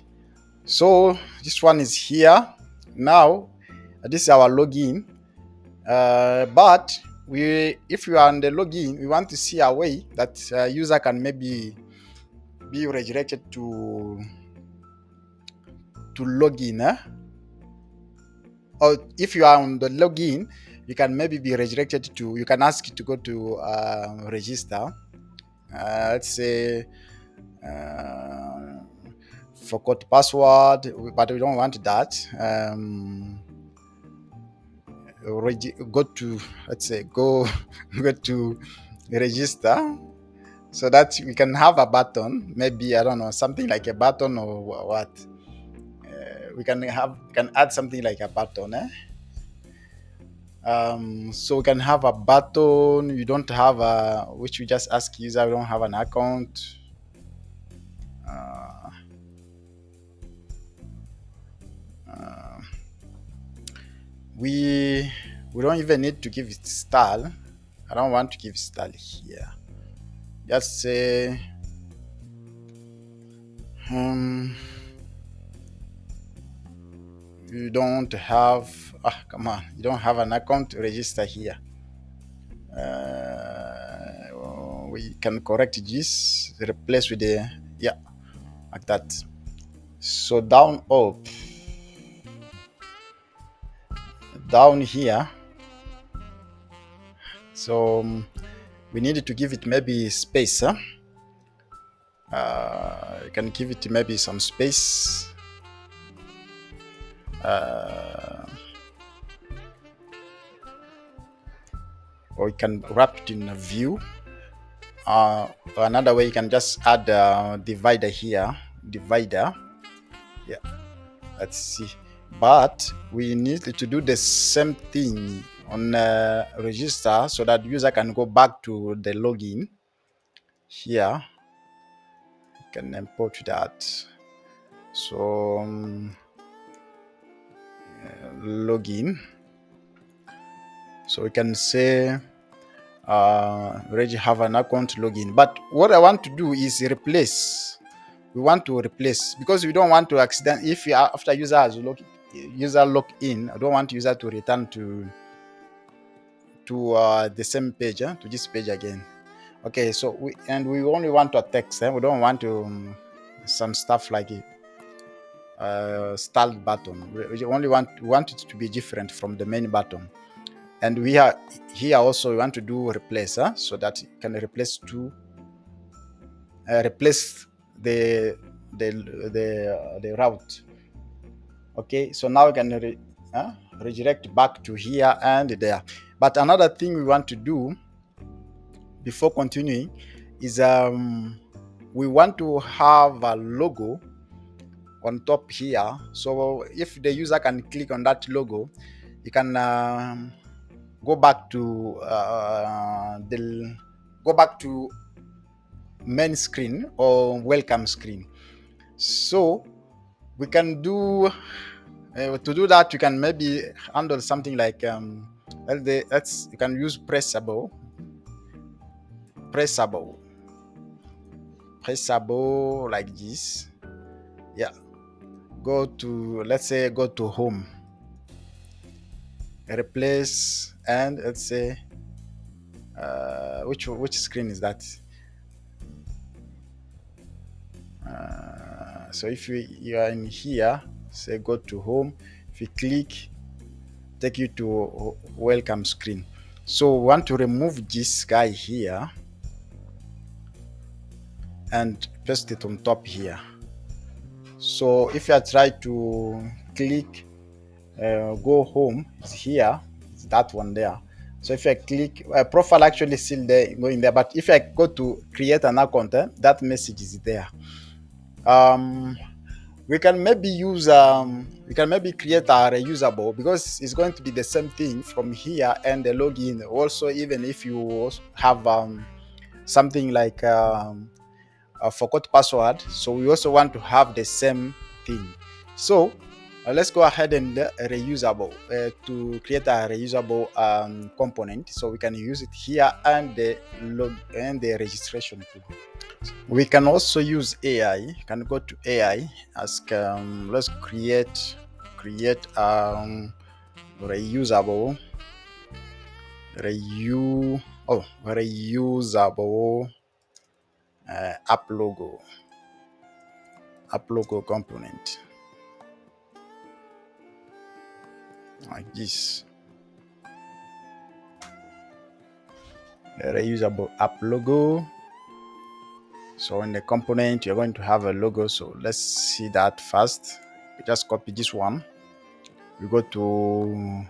so this one is here now. This is our login, but if you are on the login, we want to see a way that user can maybe be redirected to login, or if you are on the login, you can maybe be redirected to, you can ask to go to register. Let's say forgot password, but we don't want that. Go to, let's say, go to register, so that we can have a button, maybe, I don't know, something like a button or what. We can add something like a button, so we can have a button. You don't have a, which we just ask user, we don't have an account. We don't even need to give it style. I don't want to give style here. Just say you don't have, come on, you don't have an account, register here. We can correct this, replace with the, yeah, like that. So down here, so we needed to give it maybe space. You can give it maybe some space. Or you can wrap it in a view. Another way, you can just add a divider here. Yeah, let's see. But we need to do the same thing on register, so that user can go back to the login. Here, you can import that. So login. So we can say already have an account login. But what I want to do is replace. We want to replace, because we don't want to accident, if after user has log in, I don't want user to return to the same page, to this page again. Okay, so we only want a text. We don't want to some stuff like it. Start button. We only want it to be different from the main button. And we are here also, we want to do replace, so that you can replace the route. Okay, so now we can redirect back to here and there. But another thing we want to do before continuing is we want to have a logo on top here. So if the user can click on that logo, you can go back to main screen or welcome screen. So we can do to do that, you can maybe handle something like you can use pressable like this. Yeah, let's say go to home, replace, and let's say which screen is that? So if you are in here, say go to home. If you click, take you to welcome screen. So we want to remove this guy here and paste it on top here. So if I try to click go home, it's here, it's that one there. So if I click profile, actually still there, going there, but if I go to create an account, that message is there. We can maybe use we can maybe create a reusable, because it's going to be the same thing from here and the login also. Even if you have something like a forgot password, so we also want to have the same thing. So let's go ahead and reusable to create a reusable component, so we can use it here and the log and the registration too. We can also use AI. You can go to AI, ask let's create reusable reusable app logo component like this. Reusable app logo. So in the component, you're going to have a logo. So let's see that first. We just copy this one. We go to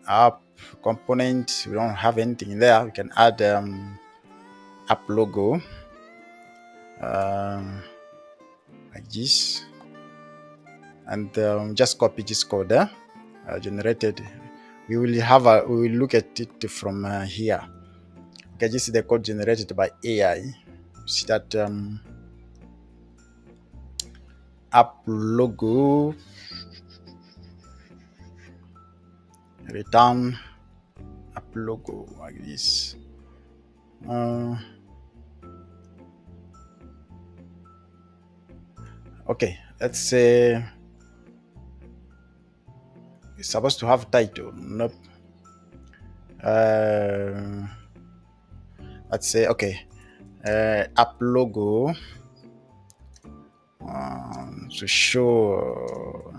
app component. We don't have anything there. We can add app logo like this, and just copy this code generated. We will look at it from here. Okay, this is the code generated by AI. See that app logo return app logo like this. Okay, let's say it's supposed to have title. Nope. Let's say okay, app logo to show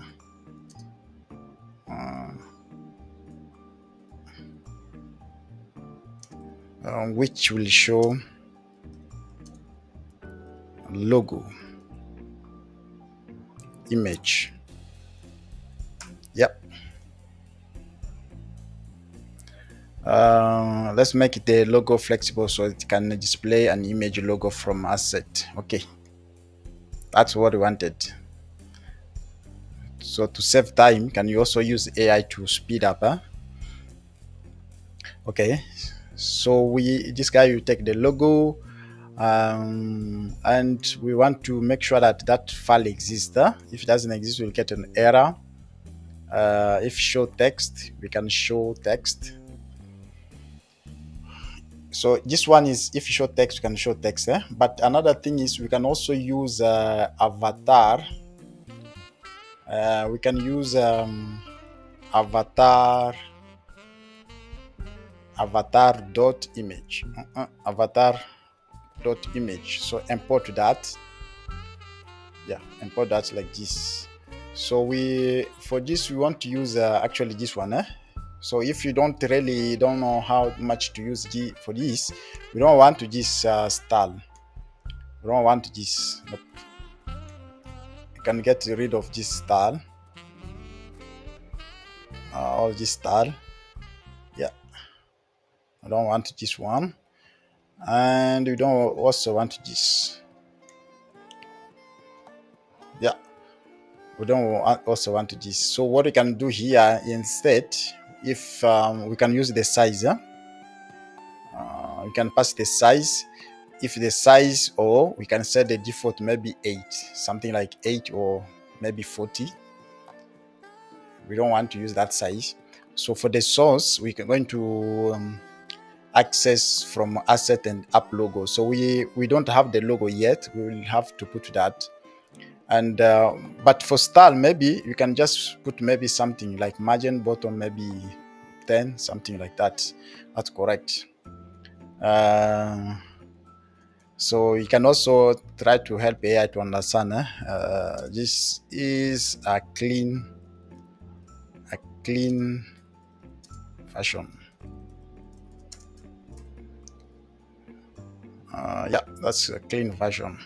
which will show logo image. Yep. Let's make it a logo flexible so it can display an image logo from asset. Okay, that's what we wanted. So to save time, can you also use AI to speed up? Okay, so this guy will take the logo, and we want to make sure that that file exists. If it doesn't exist, we'll get an error. If show text, we can show text. So this one is if you show text, we can show text. But another thing is we can also use avatar. We can use avatar dot image. Avatar dot image. So import that. Yeah, import that like this. So for this we want to use actually this one. So if you don't know how much to use for this, we don't want to this style. We don't want this. Nope. You can get rid of this style. All this style. Yeah. I don't want this one. And we don't also want this. Yeah. We don't also want this. So what we can do here instead, if we can use the size. We can pass the size. If the size, or we can set the default maybe 8, something like 8 or maybe 40. We don't want to use that size. So for the source, we're going to access from asset and app logo. So we don't have the logo yet. We will have to put that. And but for style, maybe you can just put maybe something like margin bottom, maybe 10, something like that. That's correct. So you can also try to help AI to understand. This is a clean version. Yeah, that's a clean version.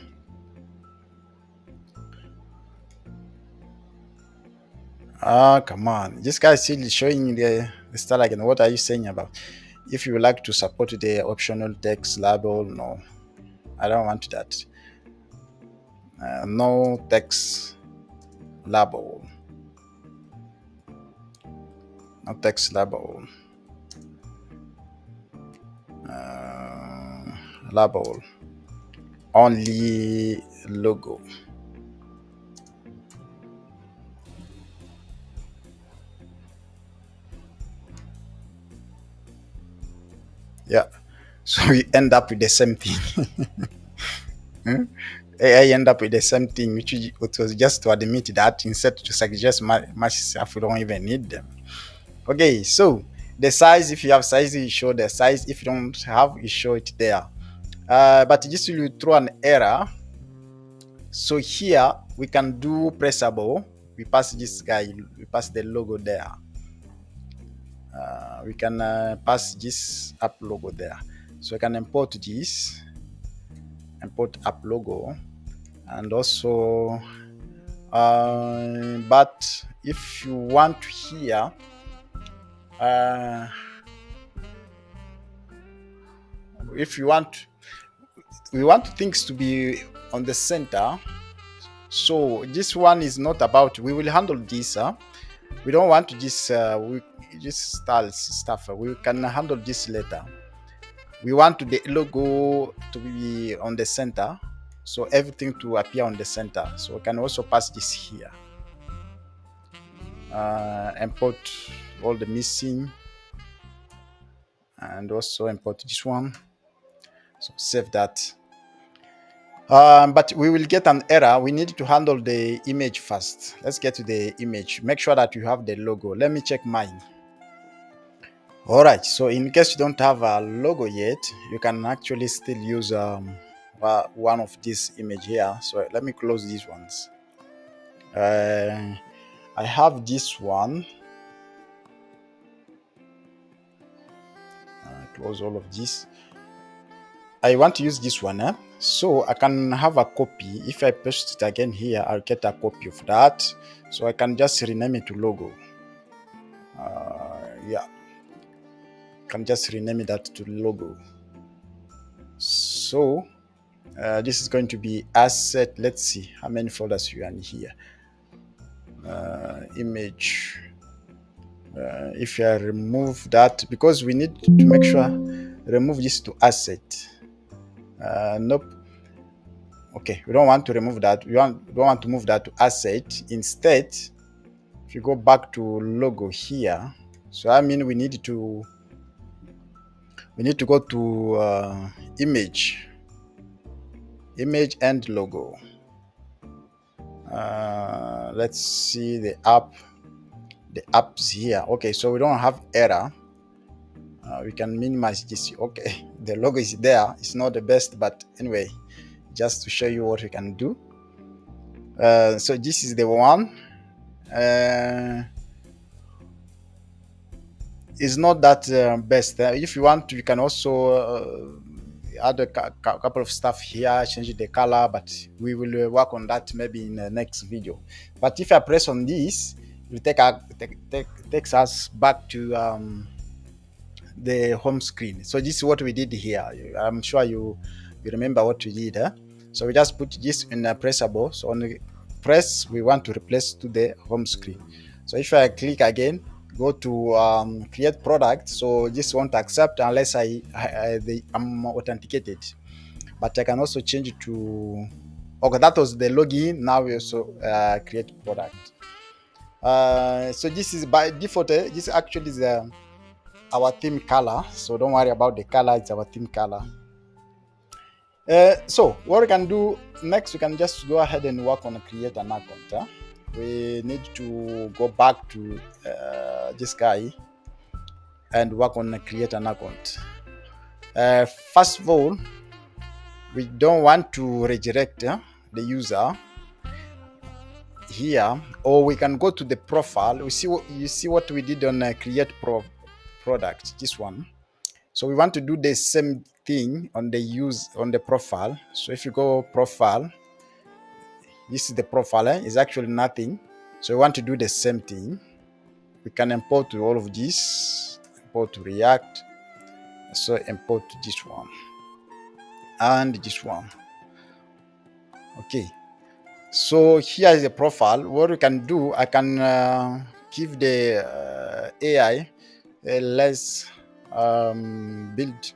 Come on. This guy is still showing the style again. What are you saying about? If you like to support the optional text label, no, I don't want that. No text label. No text label. Label. Only logo. Yeah. So we end up with the same thing. AI end up with the same thing, which it was just to admit that instead to suggest much stuff we don't even need them. Okay, so the size, if you have size, you show the size. If you don't have, you show it there. But this will throw an error. So here we can do pressable. We pass this guy, we pass the logo there. We can pass this app logo there. So I can import this, import app logo, and also but if you want here if you want, we want things to be on the center. So this one is not about, we will handle this. We don't want this styles stuff. We can handle this later. We want the logo to be on the center, so everything to appear on the center. So we can also pass this here. Import all the missing, and also import this one. So save that. But we will get an error. We need to handle the image first. Let's get to the image. Make sure that you have the logo. Let me check mine. All right. So in case you don't have a logo yet, you can actually still use one of these image here. So let me close these ones. I have this one. Close all of this. I want to use this one. So I can have a copy. If I paste it again here, I'll get a copy of that. So I can just rename it to logo. Yeah, can just rename that to logo. So this is going to be asset. Let's see how many folders you are in here. Image. If I remove that, because we need to make sure remove this to asset. Nope. Okay, we don't want to remove that. We don't want to move that to asset. Instead, if you go back to logo here, so I mean we need to go to image and logo. Let's see the apps here. Okay, so we don't have error. We can minimize this. Okay, the logo is there. It's not the best, but anyway, just to show you what we can do. So this is the one. It's not that best. If you want to, you can also add a couple of stuff here, change the color, but we will work on that maybe in the next video. But if I press on this, it will takes us back to the home screen. So this is what we did here. I'm sure you remember what we did. So we just put this in a pressable. So on the press, we want to replace to the home screen. So if I click again, go to create product. So this won't accept unless I'm authenticated. But I can also change it to, okay, that was the login. Now we also create product. So this is by default. This actually is our theme color. So don't worry about the color. It's our theme color. So what we can do next, we can just go ahead and work on create an account. We need to go back to this guy and work on create an account. First of all, we don't want to redirect the user here, or we can go to the profile. We see what you see what we did on create product, this one. So we want to do the same thing on the profile. So if you go profile, this is the profile, is actually nothing. So we want to do the same thing. We can import to all of this, import to React. So import to this one and this one. Okay. So here is the profile. What we can do, I can give the AI let's build,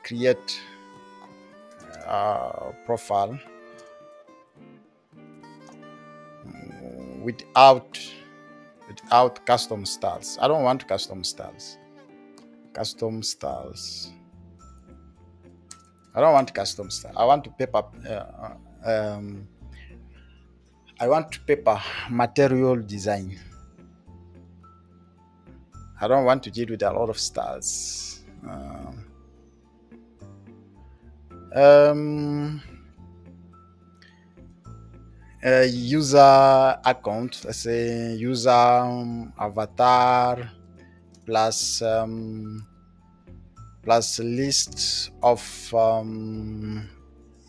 create profile without custom styles. I don't want custom styles. I don't want custom style. I want to paper. I want to paper material design. I don't want to deal with a lot of styles. User account. Let's say user avatar plus list of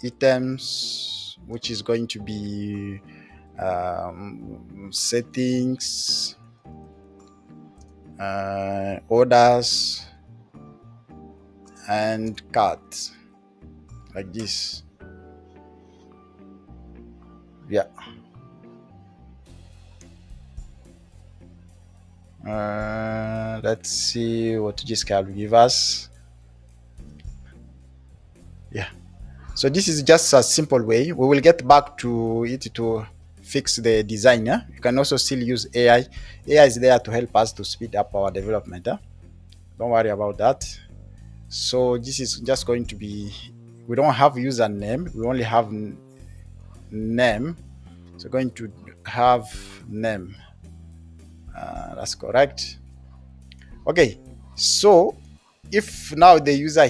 items, which is going to be settings, orders, and cards, like this. Yeah. Let's see what this can give us. Yeah. So this is just a simple way. We will get back to it to fix the design. You can also still use AI. AI is there to help us to speed up our development. Don't worry about that. So this is just going to be, we don't have username, we only have name. So going to have name. That's correct. Okay. So if now the user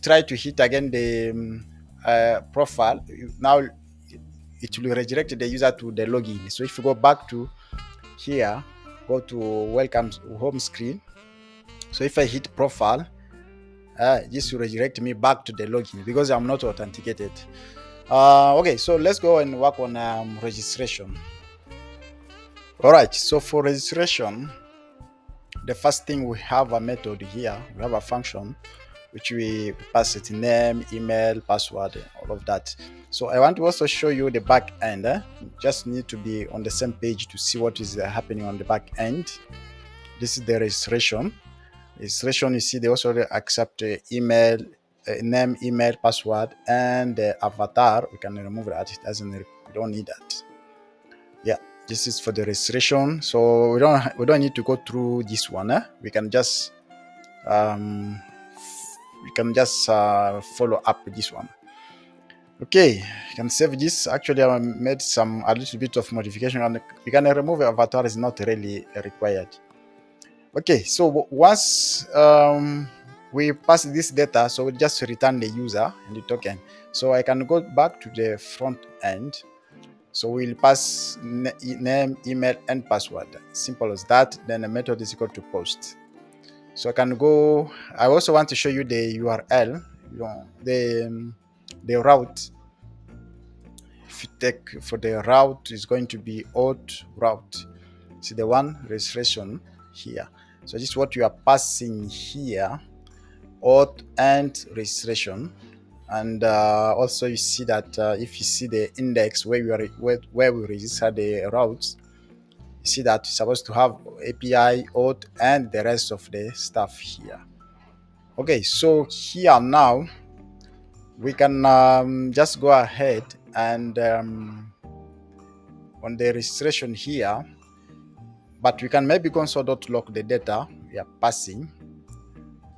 try to hit again the profile, now it will redirect the user to the login. So if you go back to here, go to welcome home screen. So if I hit profile, this will redirect me back to the login because I'm not authenticated. Okay, so let's go and work on registration. All right, so for registration, the first thing, we have a method here. We have a function which we pass it name, email, password, all of that. So I want to also show you the back end. Just need to be on the same page to see what is happening on the back end. This is the registration. Registration, you see they also accept email, name, email, password, and the avatar. We can remove that. It doesn't. We don't need that. Yeah, this is for the registration. So we don't need to go through this one. We can just follow up with this one. Okay, you can save this. Actually, I made a little bit of modification, and we can remove avatar, is not really required. Okay, so once we pass this data, so we just return the user and the token. So I can go back to the front end. So we'll pass name, email, and password. Simple as that. Then the method is equal to post. So I can go. I also want to show you the URL, the route. If you take for the route, is going to be auth route. See the one registration here. So this is what you are passing here, auth and registration. And also you see that if you see the index where we register the routes, you see that you're supposed to have API, auth, and the rest of the stuff here. Okay, so here now we can just go ahead and on the registration here, but we can maybe console.log the data we are passing.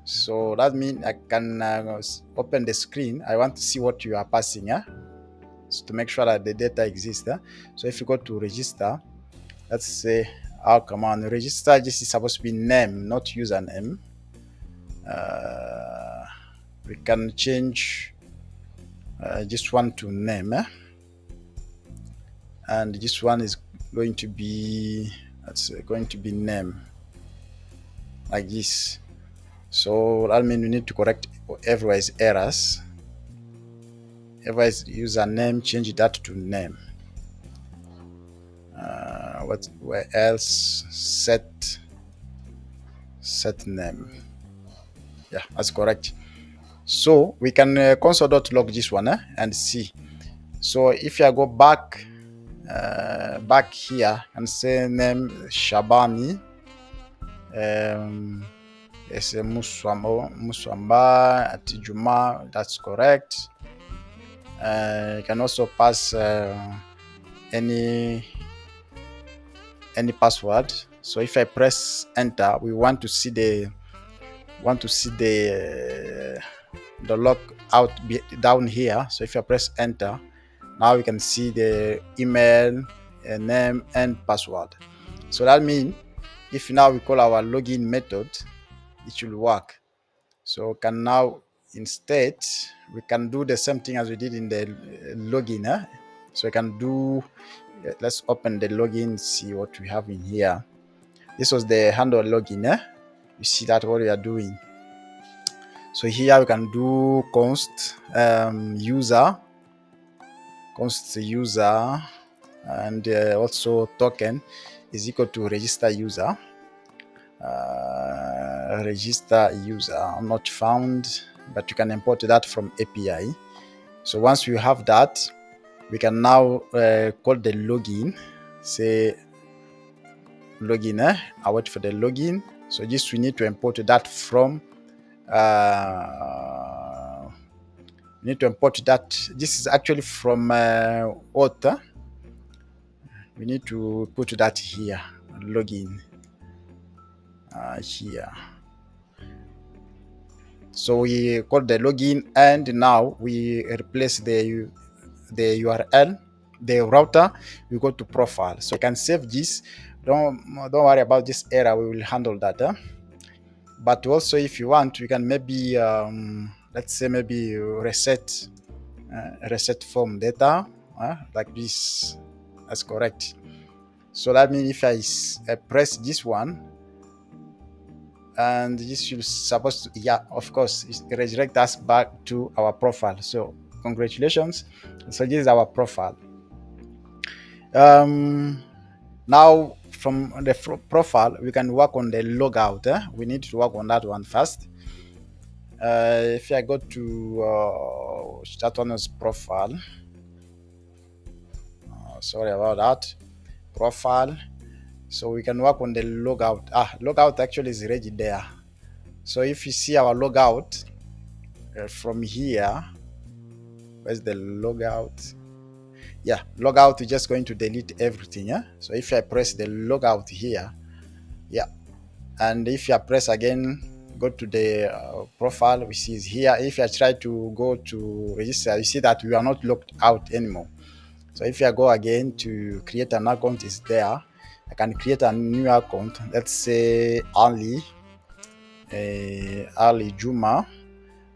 So that means I can open the screen. I want to see what you are passing, so to make sure that the data exists. So if you go to register, let's say our command register, this is supposed to be name, not username. We can change just one to name, and this one is going to be name, like this. So that means we need to correct everywhere's errors. Everywhere's username, change that to name. Where else? Set name. Yeah, that's correct. So we can console.log this one and see. So if I go back here and say name Shabani, it's Muswamba at Juma, that's correct. You can also pass any password. So if I press enter, we want to see the log out down here. So if I press enter, now we can see the email, name, and password. So that means if now we call our login method, it should work. So can now instead we can do the same thing as we did in the login. So we can do. Let's open the login, see what we have in here. This was the handle login. You see that what we are doing. So here we can do const user, and also token is equal to register user. Register user not found, but you can import that from API. So once we have that, we can now call the login. Say login. I wait for the login. So this we need to import that from. We need to import that. This is actually from author. We need to put that here. Login here. So we call the login, and now we replace the URL, the router. We go to profile. So you can save this. Don't worry about this error. We will handle that. But also, if you want, we can maybe let's say maybe reset form data like this. That's correct. So that means if I press this one, and this is supposed to, yeah, of course, it redirect us back to our profile. So congratulations. So this is our profile. Now from the profile, we can work on the logout. We need to work on that one first. If I go to that one is profile. Sorry about that. Profile. So we can work on the logout. Logout actually is already there. So if you see our logout from here, where's the logout? Yeah, logout is just going to delete everything. So if I press the logout here, yeah, and if I press again, go to the profile, we see is here. If I try to go to register, you see that we are not logged out anymore. So if I go again to create an account, is there. I can create a new account. Let's say Ali Juma.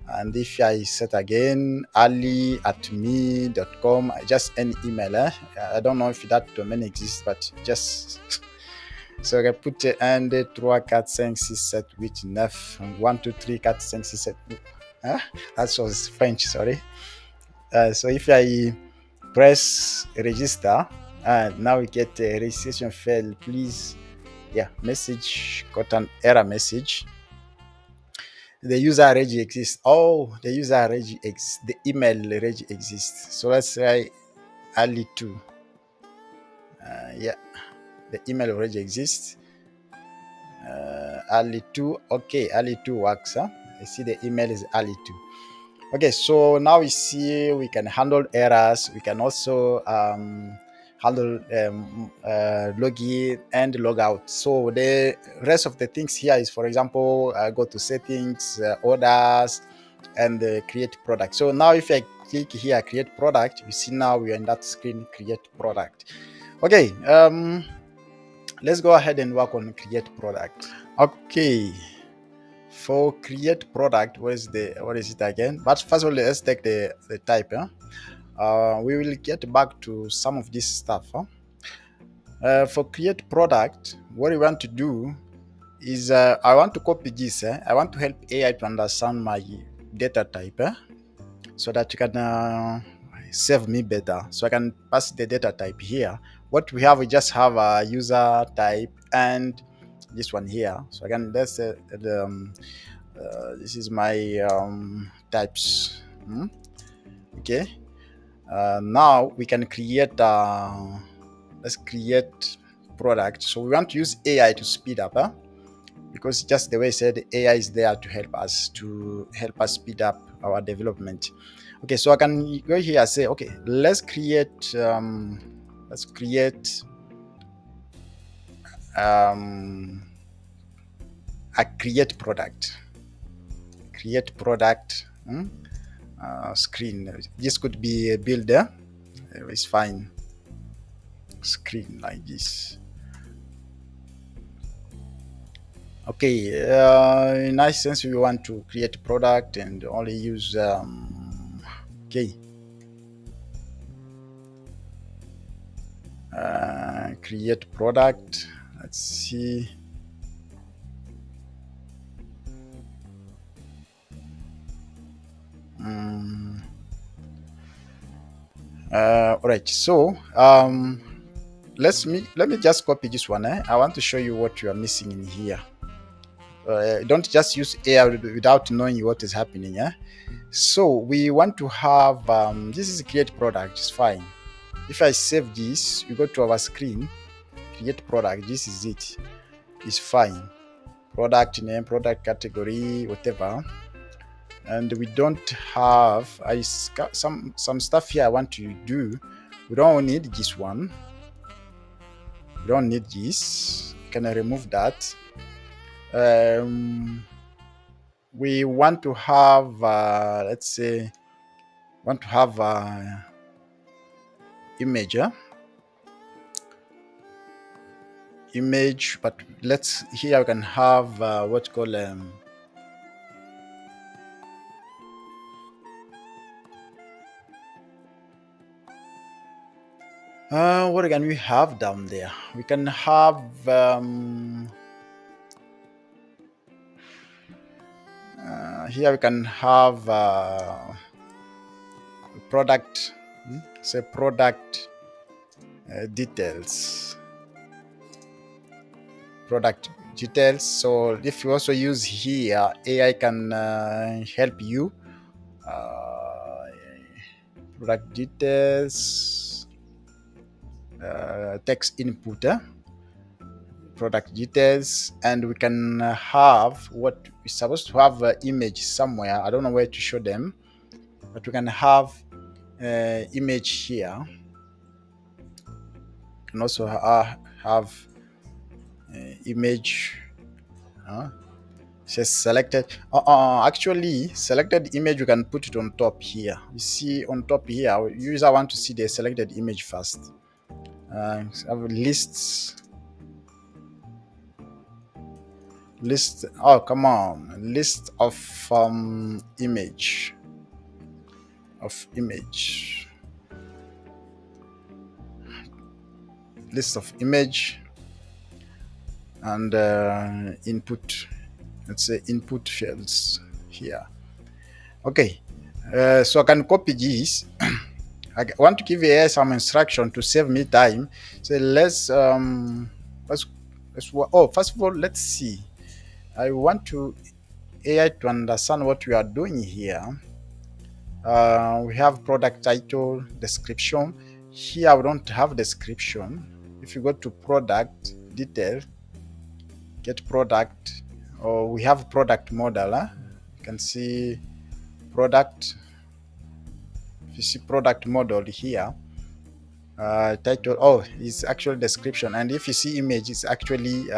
And if I set again ali@me.com, just any email. I don't know if that domain exists, but just so I put and 3 4 5 6 7 8 9 1 2 3 4 5 6 7. That was French, sorry. So if I press register, now we get a registration failed, please. Yeah, message, got an error message. The user already exists. Oh, the user already exists. The email already exists. So let's say Ali2. Yeah, the email already exists. Ali2. Okay, Ali2 works. I see the email is Ali2. Okay, so now we see we can handle errors. We can also handle login and logout. So the rest of the things here is, for example, go to settings, orders, and create product. So now if I click here, create product, you see now we are in that screen, create product. Okay, let's go ahead and work on create product. Okay, For create product, what is it again? But first of all, let's take the type. We will get back to some of this stuff. For create product, what we want to do is I want to copy this. I want to help AI to understand my data type, so that you can serve me better. So I can pass the data type here. What we have, we just have a user type and this one here. So again, that's this is my types. Okay. Now we can create. Let's create product. So we want to use AI to speed up, because just the way I said, AI is there to help us speed up our development. Okay, so I can go here and say, okay, let's create a create product. Screen. This could be a builder. It's fine. Screen like this. Okay, in essence, we want to create a product and only use okay. Create product. Let's see. All right. So let me just copy this one. I want to show you what you are missing in here. Don't just use AI without knowing what is happening. So we want to have this is create product. It's fine. If I save this, you go to our screen, create product. This is it. It's fine. Product name, product category, whatever. And we don't have some stuff here I want to do. We don't need this one. We don't need this. Can I remove that? We want to have let's say image. Image, but here we can have what you call what can we have down there? We can have here we can have product, say product details. Product details. So if you also use here, AI can help you. Product details, text input, product details, and we can have what we're supposed to have image somewhere. I don't know where to show them, but we can have image here. We can also have image. Says selected. Actually, selected image, you can put it on top here. You see on top here, user want to see the selected image first. Have lists. List. Oh, come on. List of image. List of image and input. Let's say input fields here. Okay, so I can copy this. I want to give AI some instruction to save me time. So let's first of all, let's see. I want to AI to understand what we are doing here. We have product title, description. Here we don't have description. If you go to product detail, get product, or we have product model. You can see product. If you see product model here, title, it's actually description. And if you see image, it's actually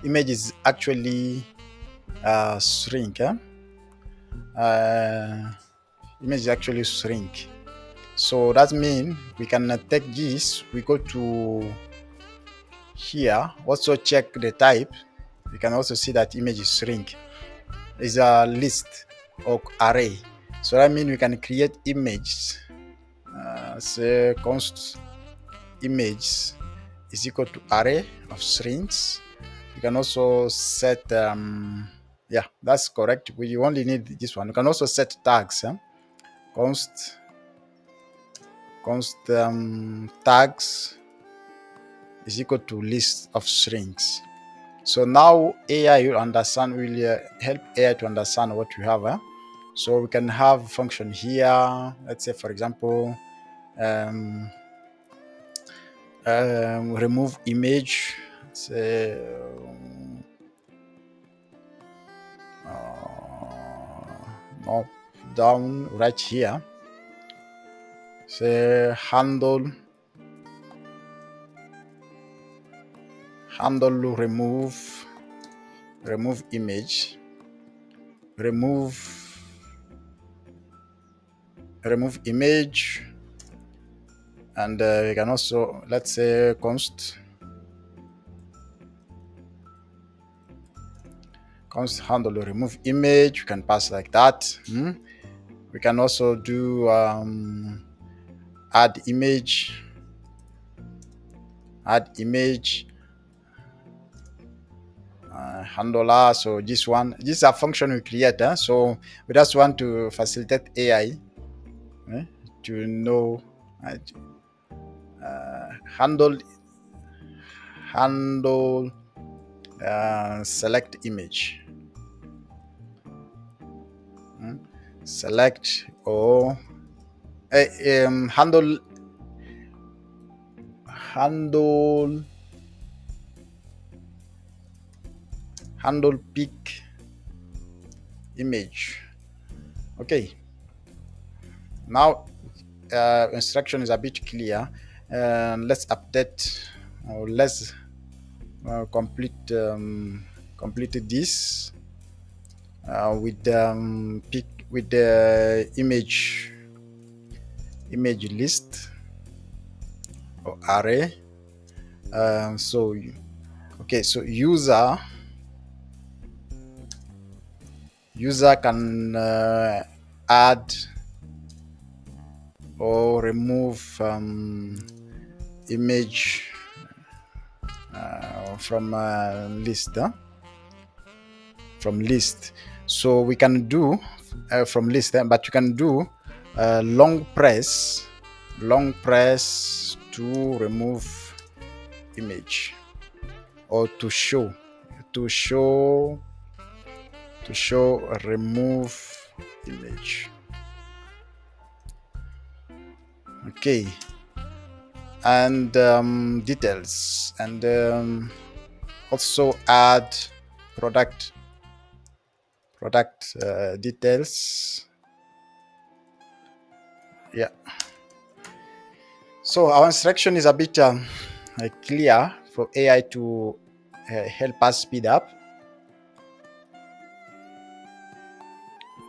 image is actually shrink. Image is actually shrink. So that means we can take this, we go to here, also check the type. you can also see that image is string. Is a list or array. So that means we can create images. Say const image is equal to array of strings. You can also set yeah, that's correct. We only need this one. You can also set tags. Const tags is equal to list of strings. So now AI will understand, will help AI to understand what we have. So we can have function here. Let's say, for example, remove image. Say not down right here. Say handle remove image, remove image, and we can also, let's say, const handle remove image. You can pass like that. We can also do add image, handler. So this is a function we create. So we just want to facilitate AI to know handle select image, select or handle pick image. Okay, now instruction is a bit clear. Let's update, or let's complete this with the image list or array. So okay, so user can add or remove image from list. So we can do from list, but you can do long press to remove image, or to show remove image. Okay, and details, and also add product details. Yeah, so our instruction is a bit clear for AI to help us speed up.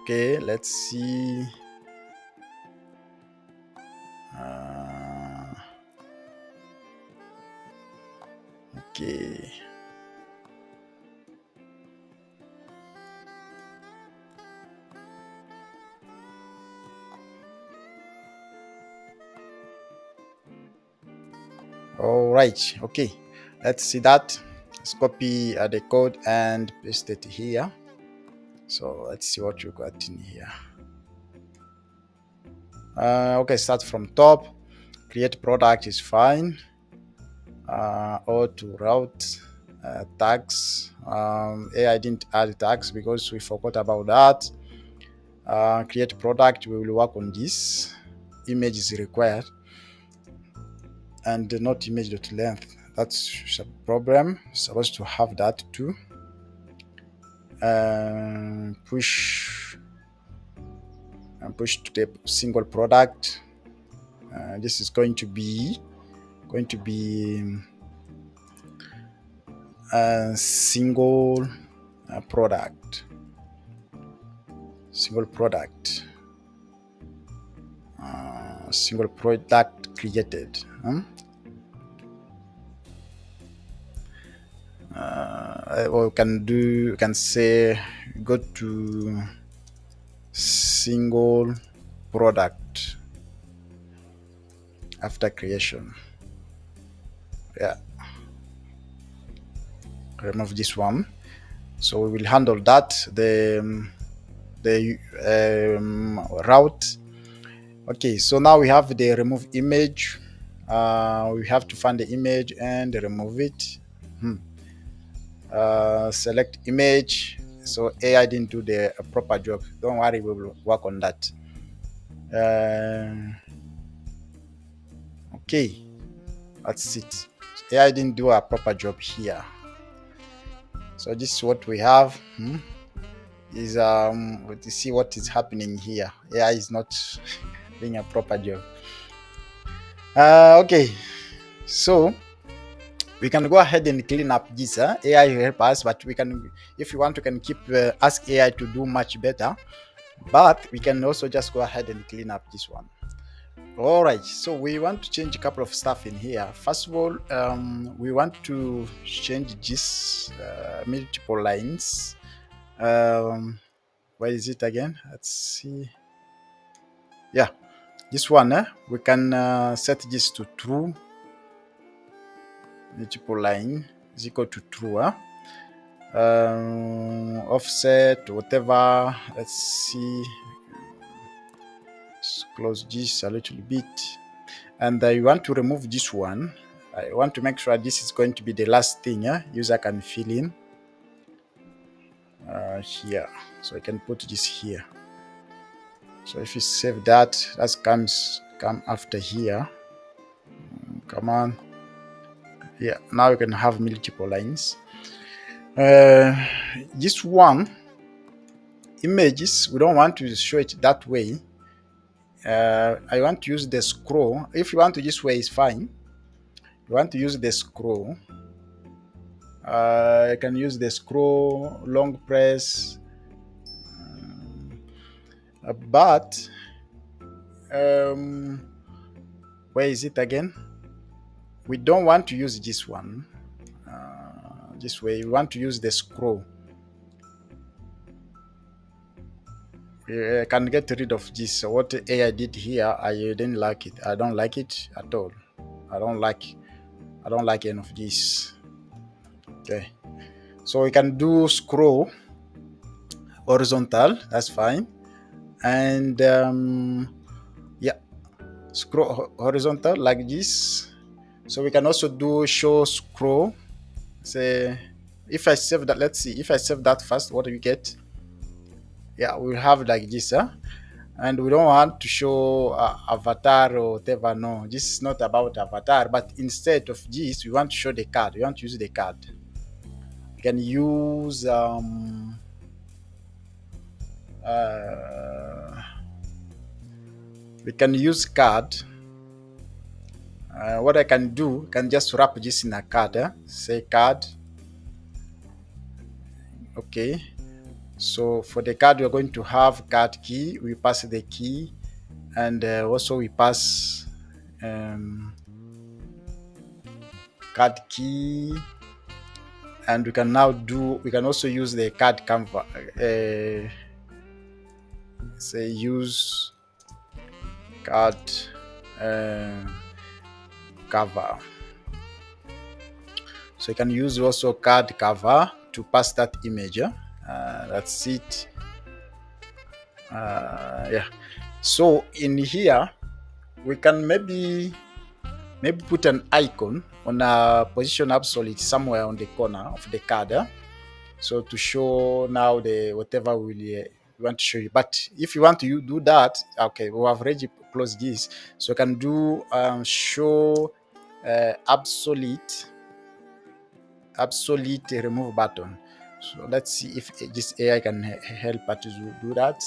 Okay, let's see. Okay. All right. Okay. Let's see that. Let's copy the code and paste it here. So let's see what you got in here. Okay, start from top. Create product is fine. Or to route tags. AI didn't add tags because we forgot about that. Create product, we will work on this. Image is required, and not image.length. That's a problem. It's supposed to have that too. Push to the single product. This is going to be a single product. Single product created. or we can say go to single product after creation. Yeah, remove this one. So we will handle that. The route. Okay, so now we have the remove image. We have to find the image and remove it. Select image. So AI didn't do the proper job. Don't worry, we will work on that. Okay, that's it. AI didn't do a proper job here. So this is what we have. Is to see what is happening here. AI is not doing a proper job. Okay, so we can go ahead and clean up this. AI will help us, but we can, if you want, we can keep ask AI to do much better. But we can also just go ahead and clean up this one. All right, so we want to change a couple of stuff in here. First of all, we want to change this multiple lines. Where is it again? Let's see. Yeah, this one, we can set this to true. Multiple line is equal to true. Offset, whatever. Let's see. Let's close this a little bit. And you want to remove this one. I want to make sure this is going to be the last thing user can fill in here. So I can put this here. So if you save that, that come after here. Come on. Yeah, now you can have multiple lines. This one, images, we don't want to show it that way. I want to use the scroll. If you want to this way, it's fine. You want to use the scroll. I can use the scroll, long press, but where is it again? We don't want to use this one. This way, we want to use the scroll. I can get rid of this. So what AI did here, I didn't like it. I don't like it at all. I don't like any of this. Okay, so we can do scroll horizontal. That's fine. And yeah, scroll horizontal like this. So we can also do show scroll. Say if I save that, let's see if I save that first, what do you get? Yeah, we have like this, and we don't want to show avatar or whatever. No, this is not about avatar, but instead of this, we want to show the card. We want to use the card. We can use card. What I can do, can just wrap this in a card. Say card. Okay. So for the card, we're going to have card key. We pass the key, and also we pass card key, and we can now do. We can also use the card cover. Say use card cover. So you can use also card cover to pass that image. That's it. Yeah. So in here, we can maybe put an icon on a position absolute somewhere on the corner of the card. So to show now the whatever we want to show you. But if you want to do that, okay, we have already closed this. So you can do show absolute remove button. So let's see if this AI can help us to do that.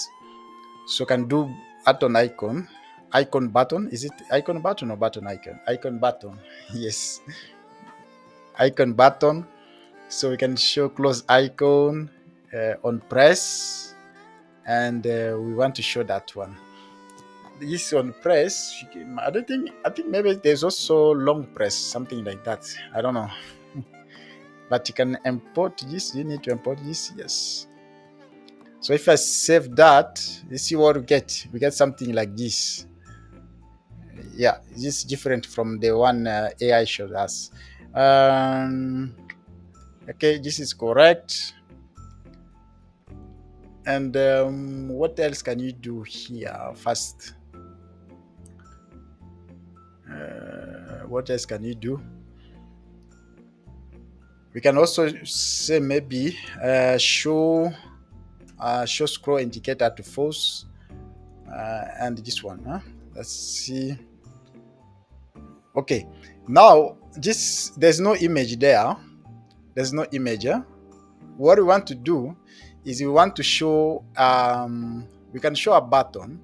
So can do icon button. Is it icon button or button icon? Icon button. Yes. Icon button. So we can show close icon on press, and we want to show that one. This on press, I think maybe there's also long press, something like that. I don't know. but you can import this. You need to import this. Yes. So if I save that, you see what we get. We get something like this. Yeah, this is different from the one AI showed us. Okay, this is correct. And what else can you do here first? What else can you do? We can also say maybe show scroll indicator to false, and this one. Let's see. Okay, now there's no image there. There's no image. What we want to do is we want to show. We can show a button.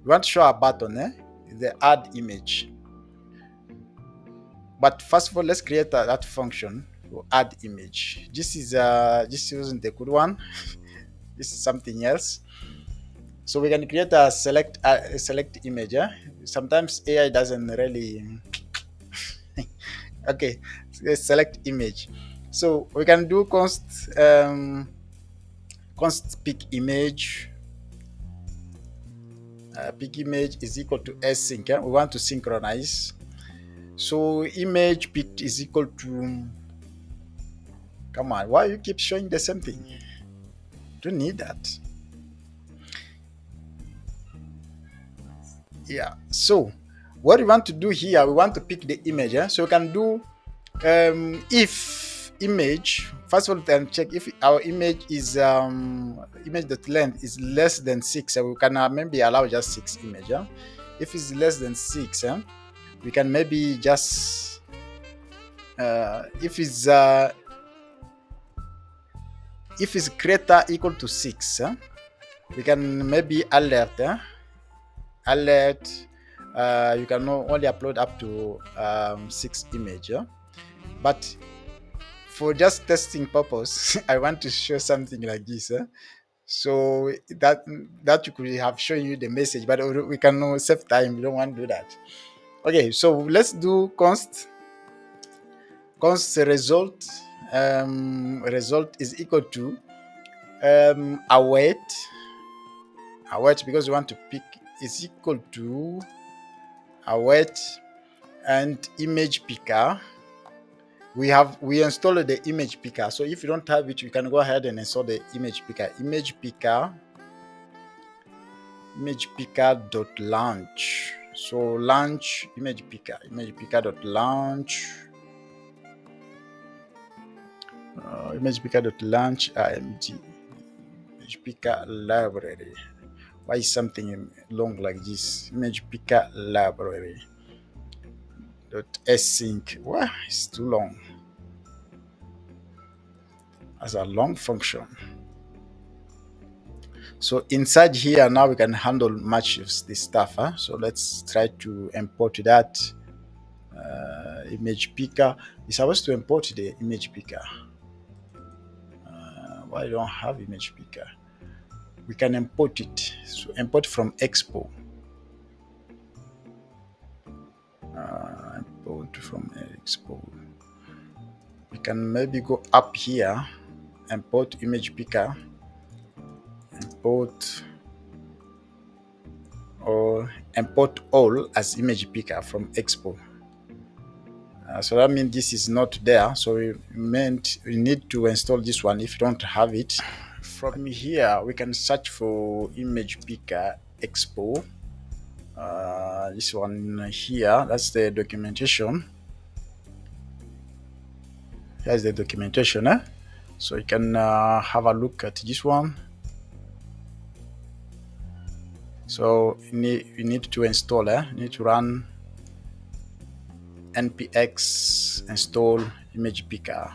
We want to show a button. The add image. But first of all, let's create that function to add image. This isn't a good one. This is something else. So we can create a select image. Sometimes AI doesn't really. Okay, select image. So we can do const pick image. Pick image is equal to async. We want to synchronize. So image picked is equal to. Come on, why you keep showing the same thing? Don't need that. Yeah. So what we want to do here, we want to pick the image. So we can do if image. First of all, then check if our image is image.length is less than 6. We can maybe allow just 6 image. If it's less than 6, we can maybe just if it's greater equal to 6, we can maybe alert. You can only upload up to 6 image. But for just testing purpose, I want to show something like this. So that you could have shown you the message, but we can save time. We don't want to do that. Okay, so let's do const result. Result is equal to await because we want to pick is equal to await and image picker. We installed the image picker. So if you don't have it, you can go ahead and install the image picker. Image picker dot launch. So launch image picker dot launch. Image picker dot launch img image picker library. Why is something long like this? Image picker library dot async. Well, it's too long. As a long function. So inside here now we can handle much of this stuff. So let's try to import that image picker. It's supposed to import the image picker. Why don't have image picker? We can import it. So import from Expo. Import from Expo. We can maybe go up here, import image picker, import all as image picker from Expo. So that means this is not there. So we need to install this one if you don't have it. From here, we can search for image picker Expo. This one here, that's the documentation. Here's the documentation. So you can have a look at this one. So you need to install. You need to run npx install image picker.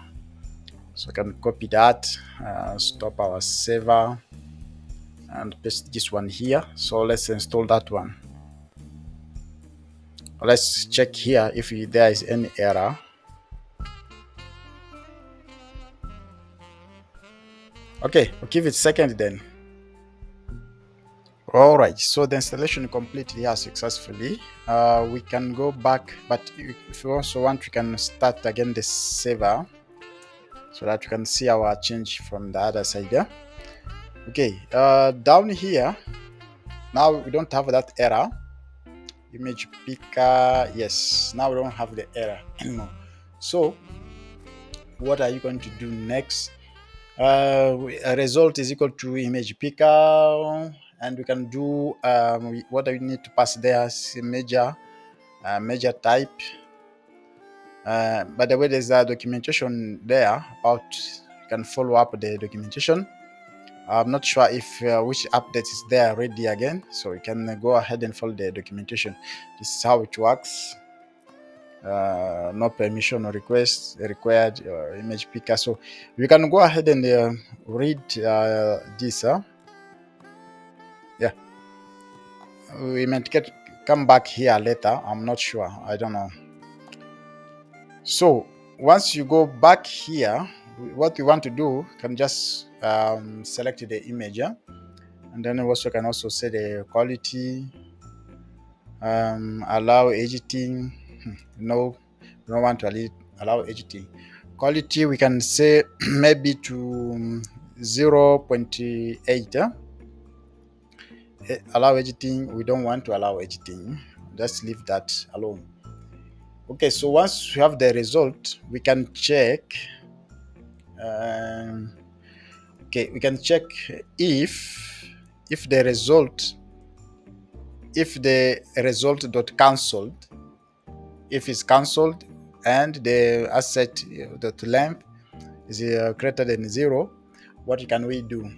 So I can copy that, stop our server, and paste this one here. So let's install that one. Let's check here if there is any error. Okay, we'll give it a second then. All right, so the installation completed here successfully. We can go back, but if you also want, we can start again the server so that we can see our change from the other side. Yeah? Okay, down here, now we don't have that error. Image picker, yes, now we don't have the error anymore. So what are you going to do next? A result is equal to image picker, and we can do what do we need to pass there is major type. By the way, there's a documentation there about, you can follow up the documentation. I'm not sure if which update is there already again, so you can go ahead and follow the documentation. This is how it works. No permission or request required, image picker. So you can go ahead and read this. Yeah, we might come back here later. I'm not sure. I don't know. So once you go back here, what we want to do, can just select the image, and then also can also say the quality, allow editing. No, we don't want to allow editing. Quality, we can say maybe to 0.8. Allow editing, we don't want to allow editing. Just leave that alone. Okay, so once we have the result, we can check. Okay, we can check if the result dot cancelled, if it's cancelled and the asset dot length is greater than 0. What can we do?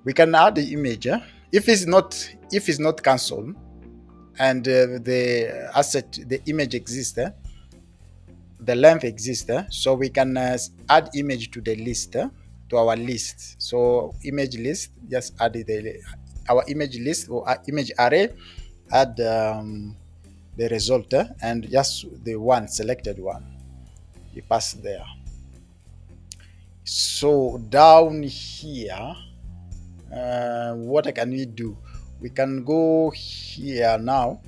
We can add the image. If it's not cancelled and the asset, the image exists, the length exists, so we can add image to the list, to our list. So image list, just add our image list or image array, add the result, and just the one selected one, you pass there. So down here, what can we do? We can go here now.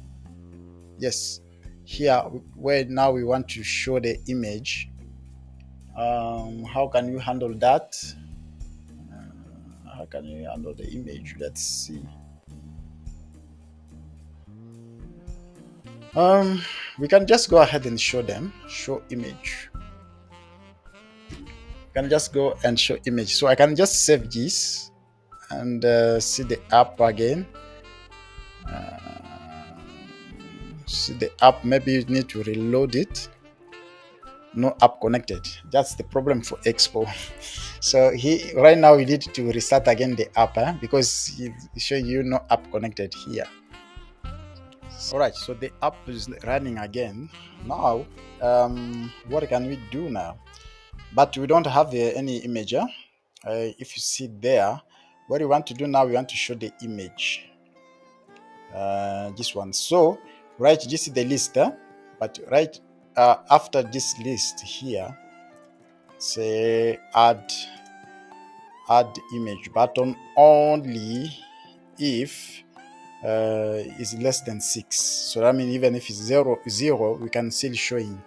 Yes, here where now we want to show the image. How can you handle that? How can you handle the image? Let's see. We can just go ahead and show them, show image. We can just go and show image. So I can just save this and see the app again. See the app, maybe you need to reload it. No app connected. That's the problem for Expo. So right now we need to restart again the app, because it's showing you no app connected here. All right, so the app is running again now. What can we do now? But we don't have any image. If you see there, what we want to do now, we want to show the image, this one. So right, this is the list, but right after this list here, say add image button only if is less than 6. So that means even if it's 0, we can still showing.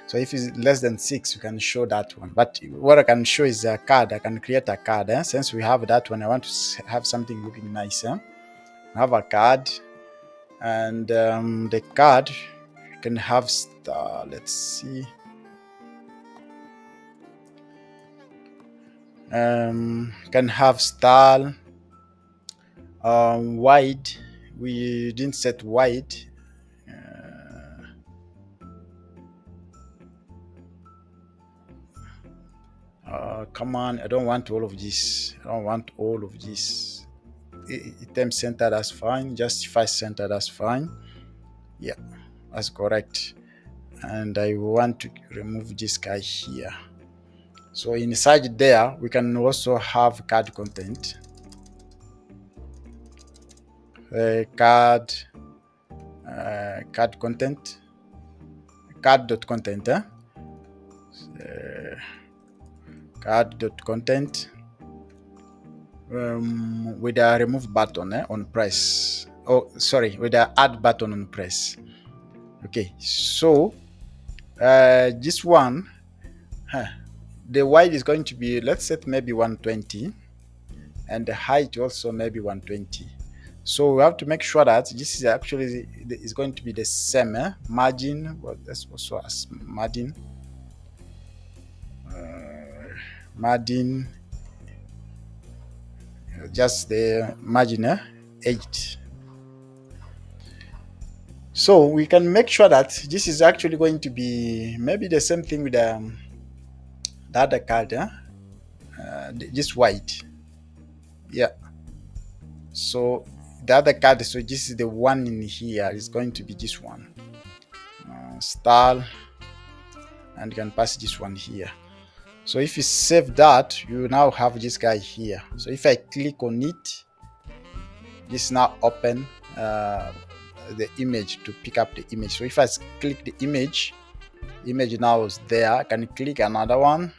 So if it's less than 6, we can show that one. But what I can show is a card. I can create a card. Since we have that one, I want to have something looking nice. I have a card, and the card can have star. Let's see. Can have style. Wide. We didn't set wide. Come on, I don't want all of this. I don't want all of this. Item center, that's fine. Justify center, that's fine. Yeah, that's correct. And I want to remove this guy here. So inside there, we can also have card content. Card content. Card.content. Card.content. with the remove button on press. Oh, sorry, with the add button on press. Okay, so this one, the wide is going to be, let's set maybe 120, and the height also maybe 120. So we have to make sure that this is actually is going to be the same margin. Well, that's also as margin. Margin, just the margin 8. So we can make sure that this is actually going to be maybe the same thing with the other card, this white. Yeah. So the other card, so this is the one in here, is going to be this one. Style, and you can pass this one here. So if you save that, you now have this guy here. So if I click on it, this now open the image to pick up the image. So if I click the image now is there. I can click another one,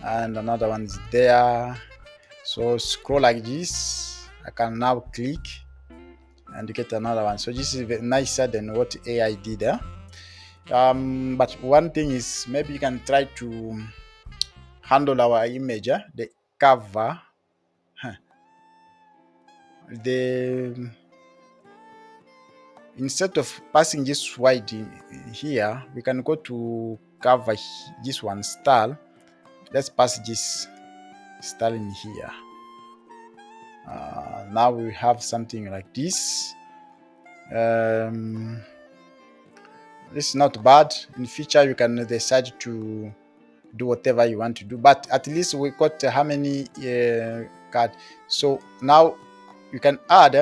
and another one is there. So scroll like this. I can now click and get another one. So this is nicer than what AI did. But one thing is, maybe you can try to handle our image, the cover. Instead of passing this wide in here, we can go to cover this one style. Let's pass this style in here. Now we have something like this. This is not bad. In future, you can decide to do whatever you want to do, but at least we got how many cards. So now you can add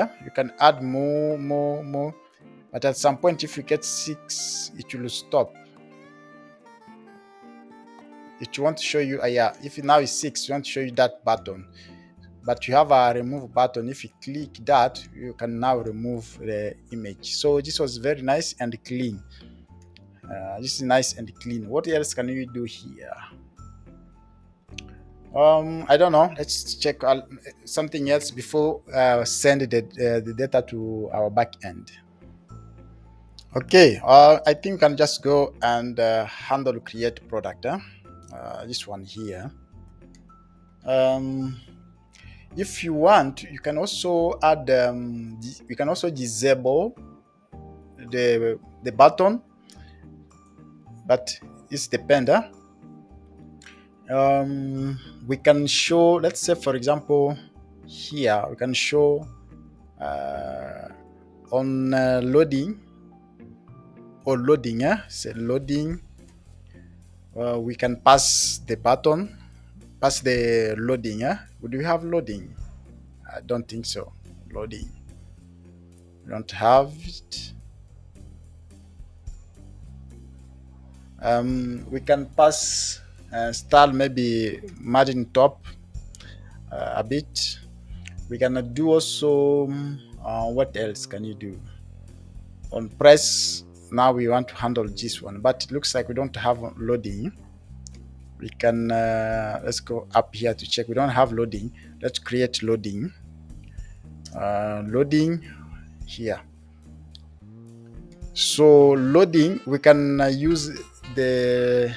more, but at some point, if you get 6, it will stop. It won't show you. Yeah, if now is 6, it won't show you that button. But you have a remove button. If you click that, you can now remove the image. So this was very nice and clean. This is nice and clean. What else can we do here? I don't know. Let's check something else before send the data to our backend. Okay, I think we can just go and handle create product. This one here. If you want, you can also add. You can also disable the button, but it's depend. We can show. Let's say, for example, here we can show on loading or loading. Say loading. We can pass the button. Pass the loading. Would we have loading? I don't think so. Loading. We don't have it. We can pass style, maybe margin top a bit. We can do also. What else can you do? On press, now we want to handle this one, but it looks like we don't have loading. We can let's go up here to check. We don't have loading. Let's create loading. Loading here. So loading, we can use to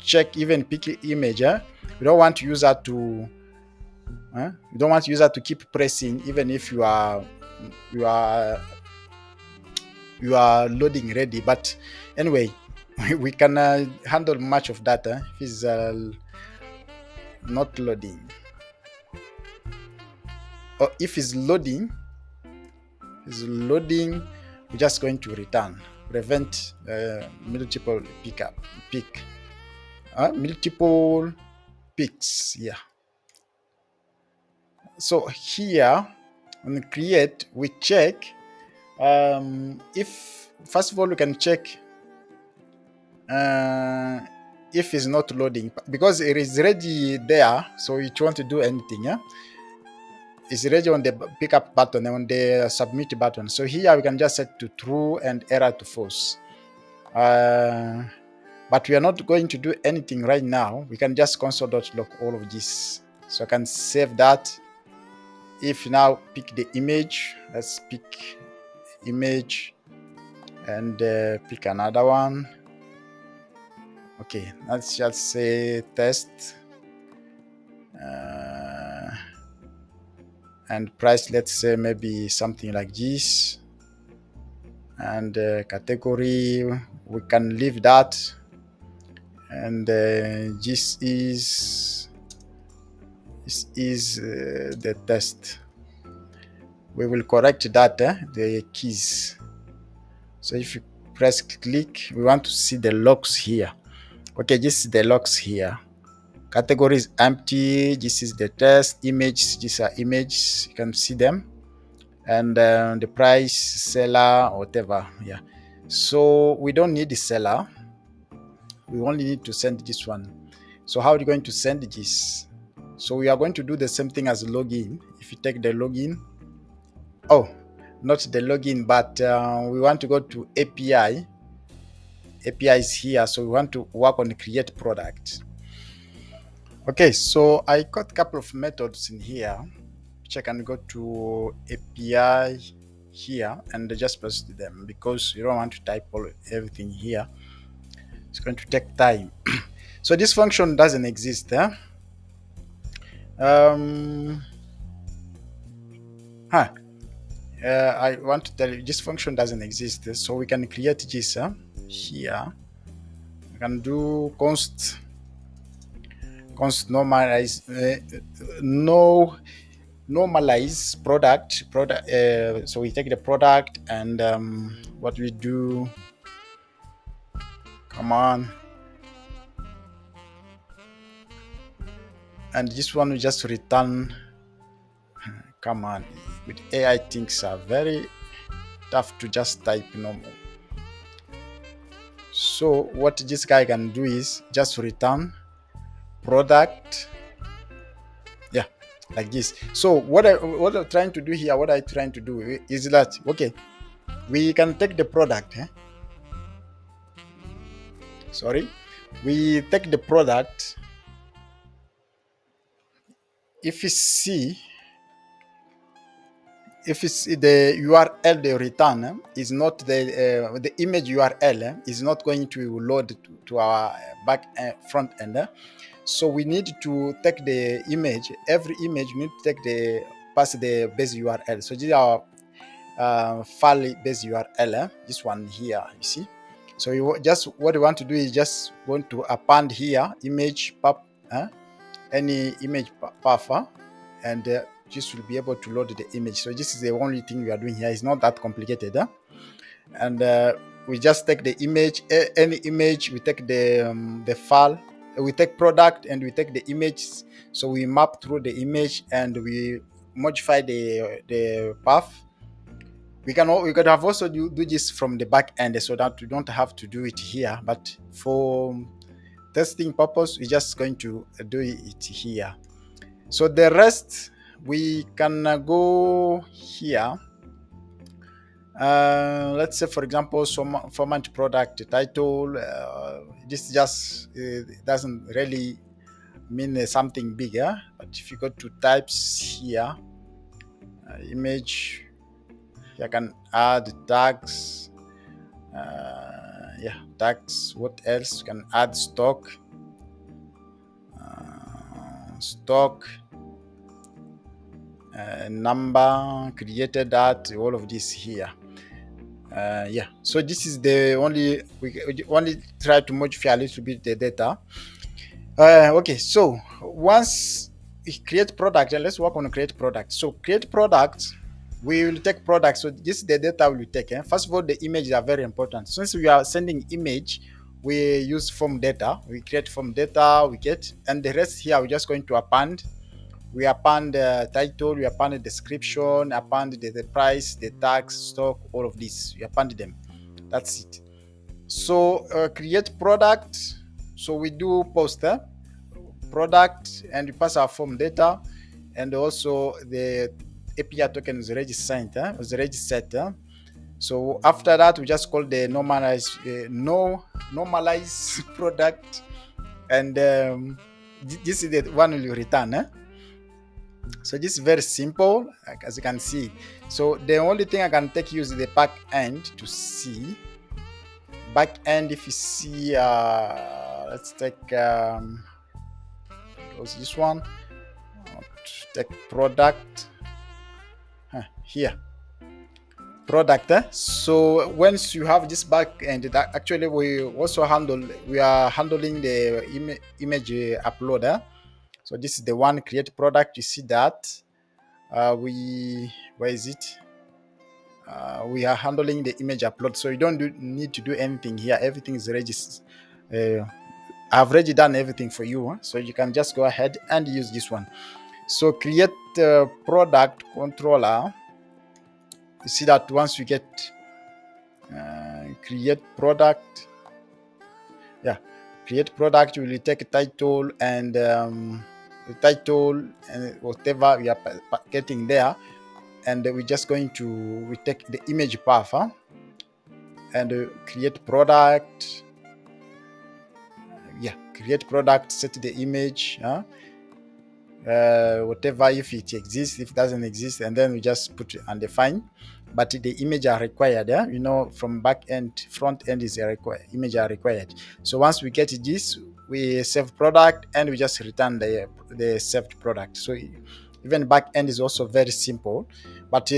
check even pick image. We don't want user to we don't want user to keep pressing even if you are loading ready. But anyway, we can handle much of that if it's not loading, or if it's loading. We're just going to return, prevent multiple multiple picks. Yeah. So here on create, we check if first of all we can check if it's not loading, because it is ready there. So you want to do anything, it's ready on the pickup button and on the submit button. So here we can just set to true and error to false. But we are not going to do anything right now. We can just console.log all of this So I can save that. If now pick the image, let's pick image and pick another one. Okay, let's just say test and price, let's say maybe something like this, and category we can leave that, and this is the test. We will correct that the keys. So if you press click, we want to see the logs here. Okay, this is the logs here. Category is empty. This is the test. Images, these are images, you can see them, and the price, seller, whatever. Yeah, so we don't need the seller, we only need to send this one. So how are you going to send this? So we are going to do the same thing as login. If you take the login, oh, not the login, but we want to go to API. API is here, so we want to work on create product. Okay, so I got a couple of methods in here, which I can go to API here and just post them, because you don't want to type everything here. It's going to take time. So this function doesn't exist. I want to tell you this function doesn't exist, so we can create this here. We can do const normalize normalize product. So we take the product and what we do, come on, and this one we just return. Come on, with AI things are very tough to just type normal. So what this guy can do is just return product, yeah, like this. So what I'm trying to do here, what I'm trying to do is that, okay, we can take the product, we take the product. If you see, if it's the URL they return is not the image URL is not going to load to our back front end. So we need to take the image. Every image we need to take the pass the base URL. So this is our file base URL. This one here, you see. So you just what you want to do is just want to append here image pub, any image path, and this will be able to load the image. So this is the only thing we are doing here. It's not that complicated, and we just take the image, any image. We take the file. We take product and we take the image. So we map through the image and we modify the path. We could have also do this from the back end, so that we don't have to do it here. But for testing purpose, we're just going to do it here. So the rest we can go here. Let's say, for example, some format product title. This just doesn't really mean something bigger. But if you go to types here, image, you can add tags. Tags. What else? You can add stock. Number, created that, all of this here. So this is the only, we only try to modify a little bit the data. Okay, so once we create product, and let's work on create product. So create product, we will take product. So this is the data we will take. First of all, the images are very important. Since we are sending image, we use form data. We create form data, we get, and the rest here we're just going to append. We append the title, we append the description, append the price, the tags, stock, all of this. We append them. That's it. So create product. So we do poster product and we pass our form data, and also the API token is already sent, is already set. So after that, we just call the normalize product, and this is the one will return. So this is very simple, like, as you can see. So the only thing I can take you is the back end to see. Back end, if you see, let's take this one. Take product here. Product. So once you have this back end, that actually we are handling the image uploader. So this is the one create product. You see that where is it? We are handling the image upload, so you don't need to do anything here. Everything is registered. I've already done everything for you, so you can just go ahead and use this one. So create product controller. You see that once you get create product, create product, you will take a title and the title and whatever we are getting there, and we're just going to take the image path and create product. Create product, set the image, whatever, if it exists, if it doesn't exist, and then we just put it undefined. But the image are required, from back end, front end is required, image are required. So once we get this, we save product and we just return the saved product. So even back end is also very simple. But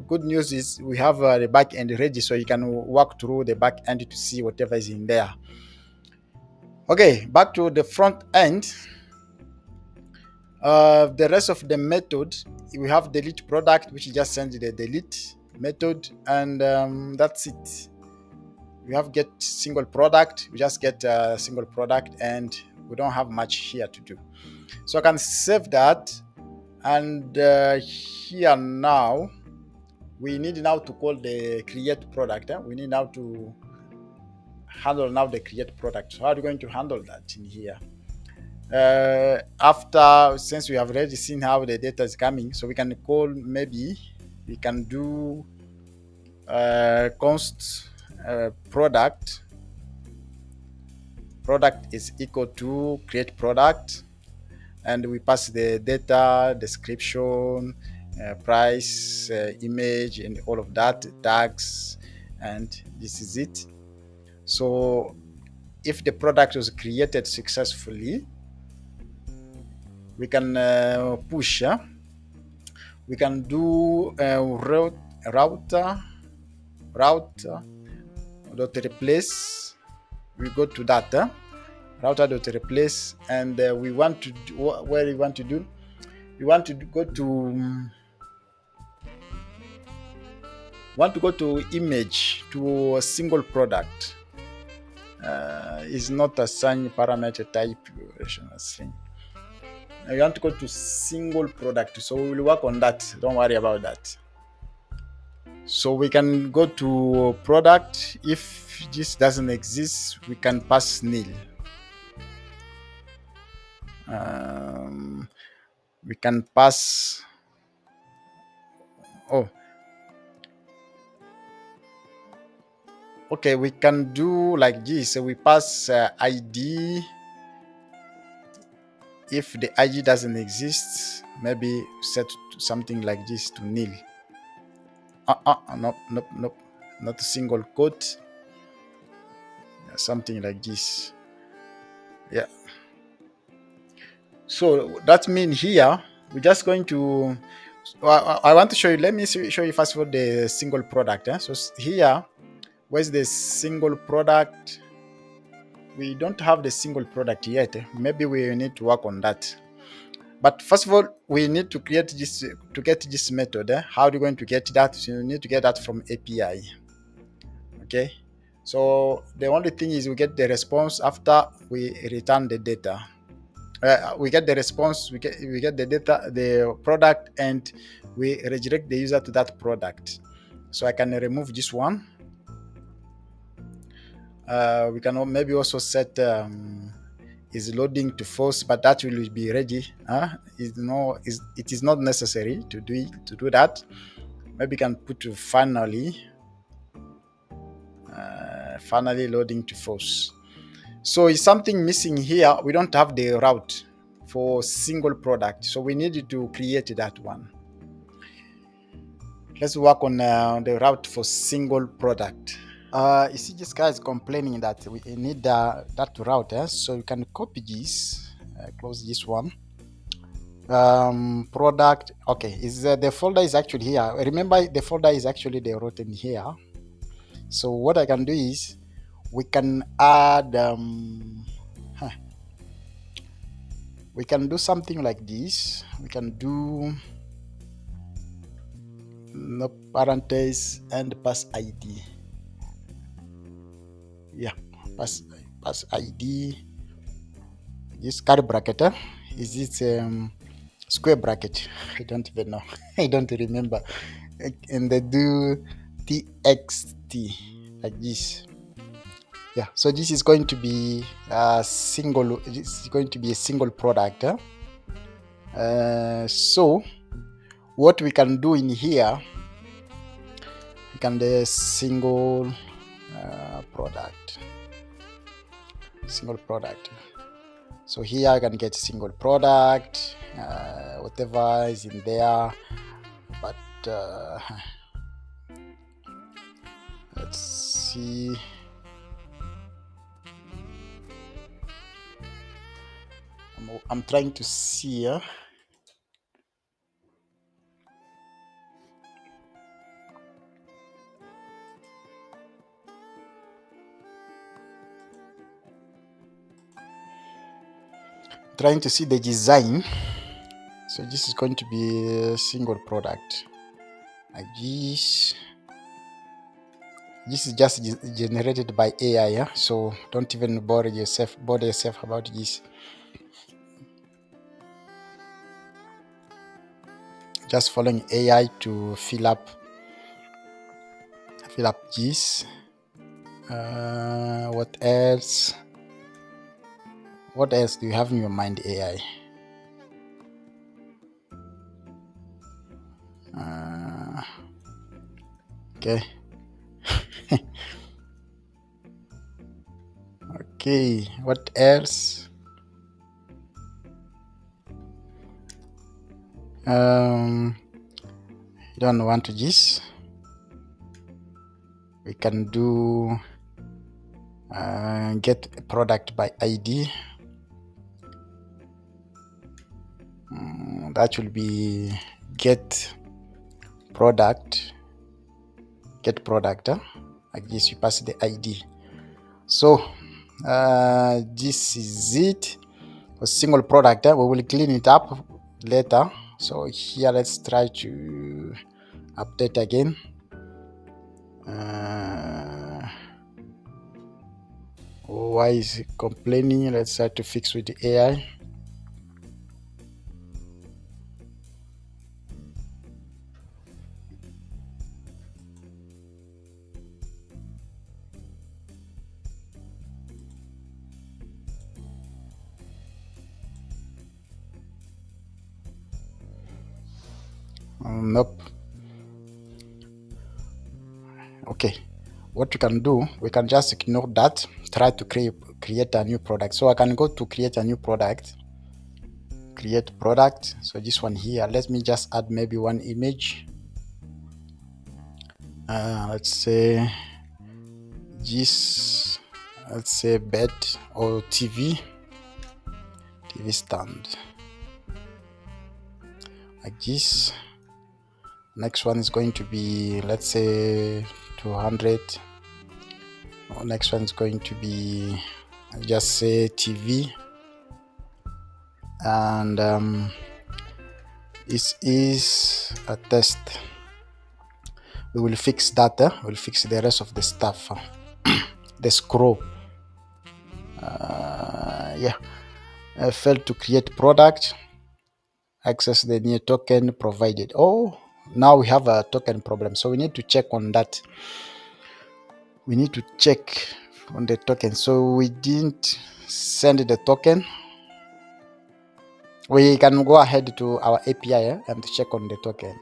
good news is we have the back end ready, so you can walk through the back end to see whatever is in there. Okay, back to the front end. The rest of the method, we have delete product, which just sends the delete method, and that's it. We have get single product, we just get a single product, and we don't have much here to do. So I can save that, and here now we need now to call the create product. We need now to handle now the create product. So how are we going to handle that in here? After, since we have already seen how the data is coming, so we can call, maybe we can do const product is equal to create product, and we pass the data, description, price, image, and all of that, tags, and this is it. So if the product was created successfully, we can push. We can do router dot replace. We go to that router dot replace, and we want to do, where we want to do. We want to go to image, to a single product. Is not assign parameter type relational string. You want to go to single product, so we will work on that. Don't worry about that. So we can go to product. If this doesn't exist, we can pass nil. We can pass. Okay, we can do like this. So we pass ID. If the ID doesn't exist, maybe set something like this to nil. Nope, not a single quote. Something like this. Yeah. So that means here we're just going to. I want to show you. Let me show you first of all the single product. So here, where's the single product? We don't have the single product yet. Maybe we need to work on that. But first of all, we need to create this, to get this method. How are you going to get that? So you need to get that from API. Okay. So the only thing is we get the response after we return the data. We get the response, we get the data, the product, and we redirect the user to that product. So I can remove this one. We can maybe also set is loading to false, but that will be ready. It is not necessary to do that. Maybe you can put to finally loading to false. So is something missing here? We don't have the route. for single product. So we need to create that one. Let's work on the route for single product. You see this guy is complaining that we need that route, so you can copy this, close this one. Product, okay, is the folder is actually here. Remember, the folder is actually the route in here. So what I can do is we can add we can do something like this. We can do no parenthesis and pass ID. Yeah, pass ID. This curly bracket, is it square bracket? I don't even know. I don't remember. And they do txt like this. Yeah, so this is going to be a single. This is going to be a single product. So what we can do in here, we can do single product. Single product. So here I can get single product, whatever is in there. But let's see. I'm trying to see. Trying to see the design. So this is going to be a single product like this. This is just generated by AI, so don't even bother yourself about this. Just following AI to fill up this. What else? What else do you have in your mind, AI? Okay. Okay, what else? You don't want this. We can do get a product by ID. That will be get product. Like this, you pass the ID. So this is it. A single product. We will clean it up later. So here, let's try to update again. Why is it complaining? Let's try to fix with the AI. Nope. Okay, what we can do, we can just ignore that, try to create a new product. So I can go to create a new product, create product. So this one here, let me just add maybe one image. Let's say this, let's say bed or TV stand like this. Next one is going to be, let's say 200. Next one is going to be, just say TV. And this is a test. We will fix that. We'll fix the rest of the stuff. The scroll. Yeah, I failed to create product. Access the new token provided. Oh, now we have a token problem, so we need to check on that. We need to check on the token. So we didn't send the token. We can go ahead to our API and check on the token.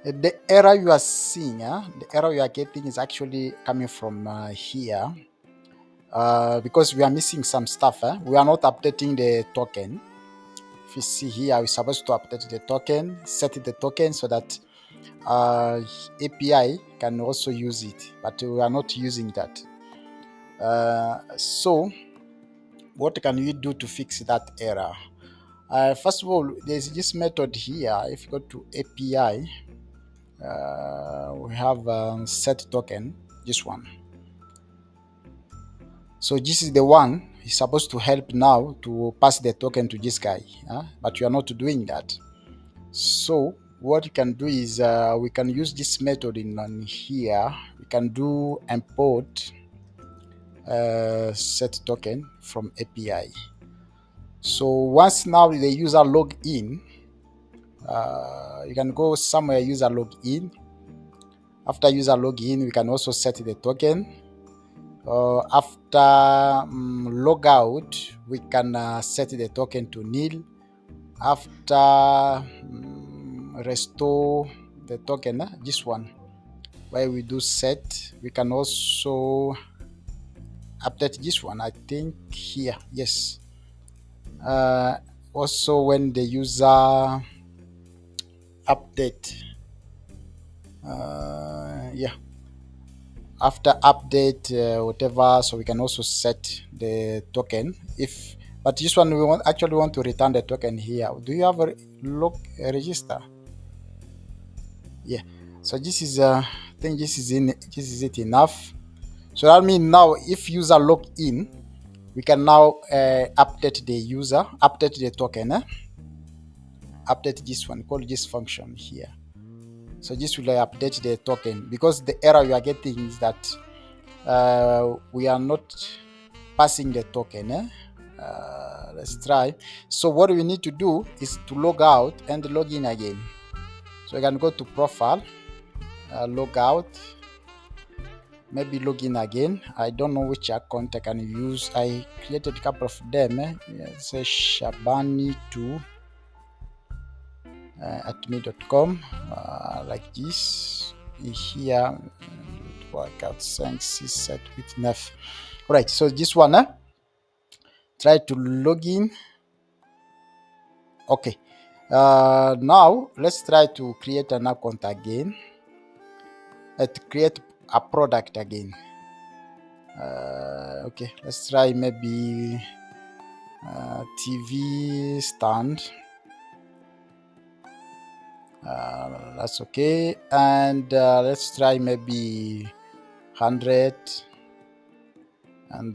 The error you are seeing, the error you are getting is actually coming from here. because we are missing some stuff. We are not updating the token. If you see here, we're supposed to update the token, set the token so that API can also use it, but we are not using that. So what can we do to fix that error? First of all, there's this method here. If you go to API, we have set token, this one. So this is the one is supposed to help now to pass the token to this guy, but you are not doing that. So what you can do is we can use this method in here. We can do import set token from API. So once now the user log in, you can go somewhere user log in. After user login, we can also set the token. After logout, we can set the token to nil. After restore the token, this one, where we do set, we can also update this one, I think here, yes. Also when the user update, yeah, after update whatever, so we can also set the token. But this one we actually want to return the token here. Do you have a register? Yeah, so this is I think this is it enough. So that means now if user log in, we can now update the token, update this one, call this function here. So this will update the token, because the error we are getting is that we are not passing the token. Let's try. So what we need to do is to log out and log in again. So I can go to profile, log out, maybe log in again. I don't know which account I can use. I created a couple of them. Say Shabani2 at me.com, like this. Here, workout thanks is set with nef. All right, so this one, try to log in. Okay, now let's try to create an account again. To create a product again. Okay, let's try maybe TV stand. That's okay, and let's try maybe 100, and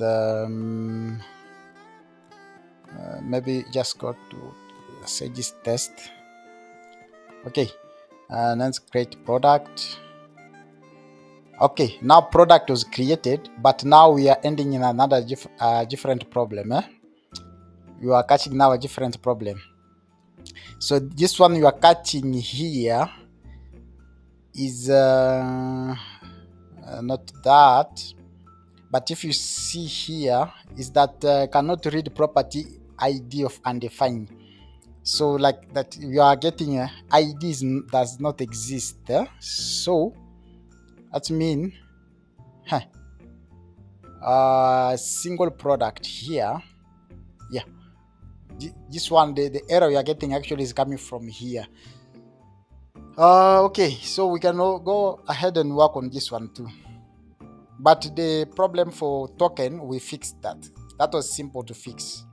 maybe just go to say this test. Okay, and let's create product. Okay, now product was created, but now we are ending in another different problem. You are catching now a different problem. So this one you are catching here is not that, but if you see here is that cannot read property ID of undefined. So like that you are getting IDs does not exist. So that means single product here. Yeah, this one, the error you are getting actually is coming from here. Okay, so we can go ahead and work on this one too. But the problem for token, we fixed that. That was simple to fix.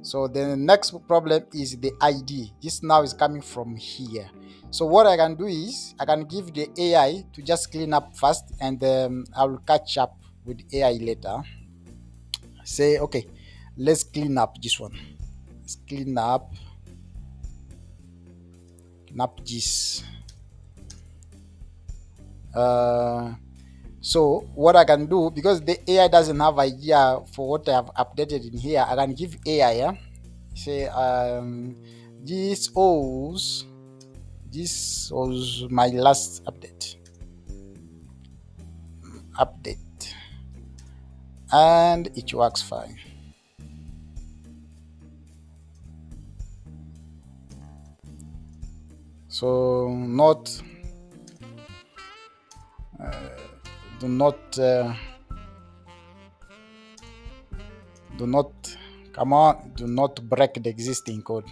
So the next problem is the ID. This now is coming from here. So what I can do is I can give the AI to just clean up first, and I will catch up with AI later. Say, okay, let's clean up this one. Let's clean up this. So what I can do, because the AI doesn't have idea for what I have updated in here, I can give AI, say this was my last update, and it works fine. So do not do not, come on, do not break the existing code,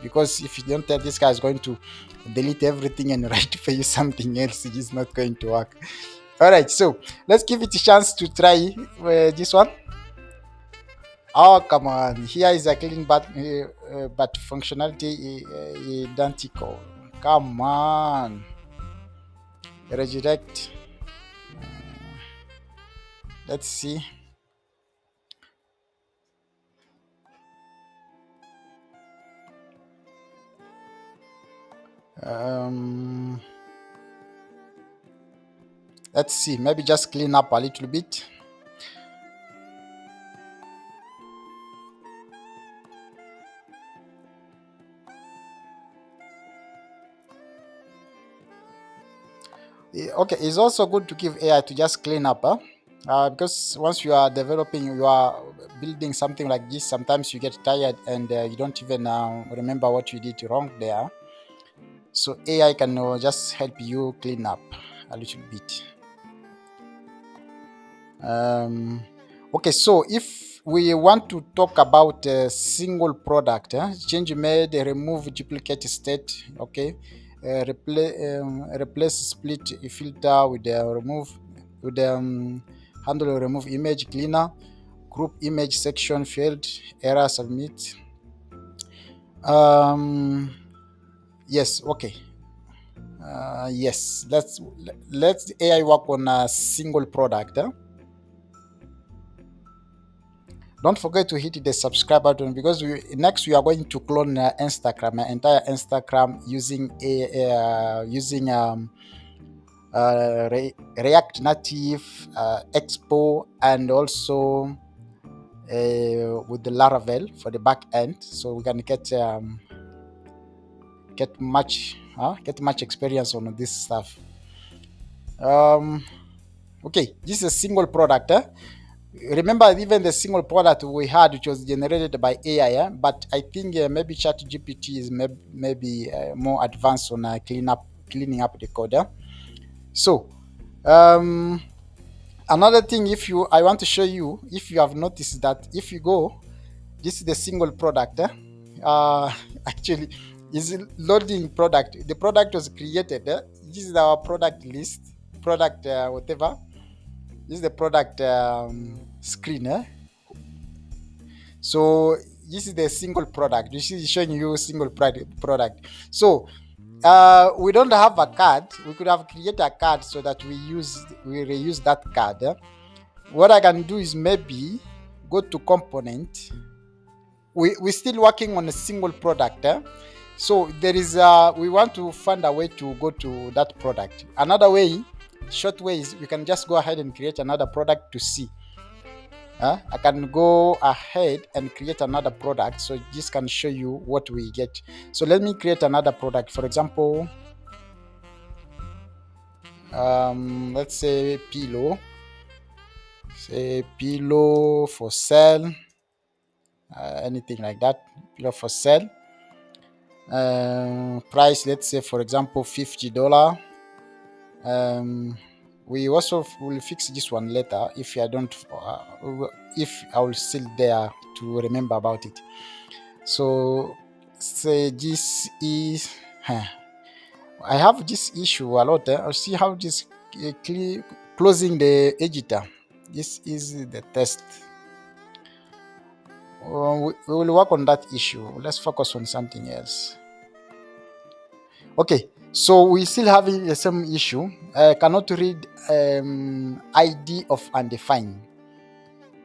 because if you don't tell, this guy is going to delete everything and write for you something else. It is not going to work. All right, so let's give it a chance to try this one. Oh, come on. Here is a clean but functionality identical. Come on. Redirect. Let's see. Um, let's see. Maybe just clean up a little bit. Okay, it's also good to give AI to just clean up, huh? Because once you are developing, you are building something like this, sometimes you get tired and you don't even remember what you did wrong there. So AI can just help you clean up a little bit. Okay, so if we want to talk about a single product, change made, remove duplicate state, okay, replace split filter with the handle remove image cleaner, group image section field, error submit. Yes, okay. Yes, let's AI work on a single product. Don't forget to hit the subscribe button, because next we are going to clone Instagram, entire Instagram using React Native, Expo, and also with the Laravel for the back end, so we can get much experience on this stuff. Okay, this is a single product. Remember, even the single product we had, which was generated by AI, but I think maybe ChatGPT is maybe more advanced on cleaning up the code. So, another thing, I want to show you, if you have noticed that if you go, this is the single product. Actually, is loading product. The product was created. This is our product list, product whatever. This is the product screen. So this is the single product. This is showing you single product. So we don't have a card. We could have created a card so that we reuse that card. What I can do is maybe go to component. We're still working on a single product. So there is we want to find a way to go to that product. Another way, short way, is we can just go ahead and create another product to see. I can go ahead and create another product, so this can show you what we get. So let me create another product. For example, let's say pillow. Say pillow for sale. Anything like that. Pillow for sale. Price, let's say for example $50. We also will fix this one later if I don't if I will still there to remember about it. So say this is I have this issue a lot. I'll see how this closing the editor. This is the test. We will work on that issue. Let's focus on something else. Okay, so we still having the same issue. Cannot read ID of undefined.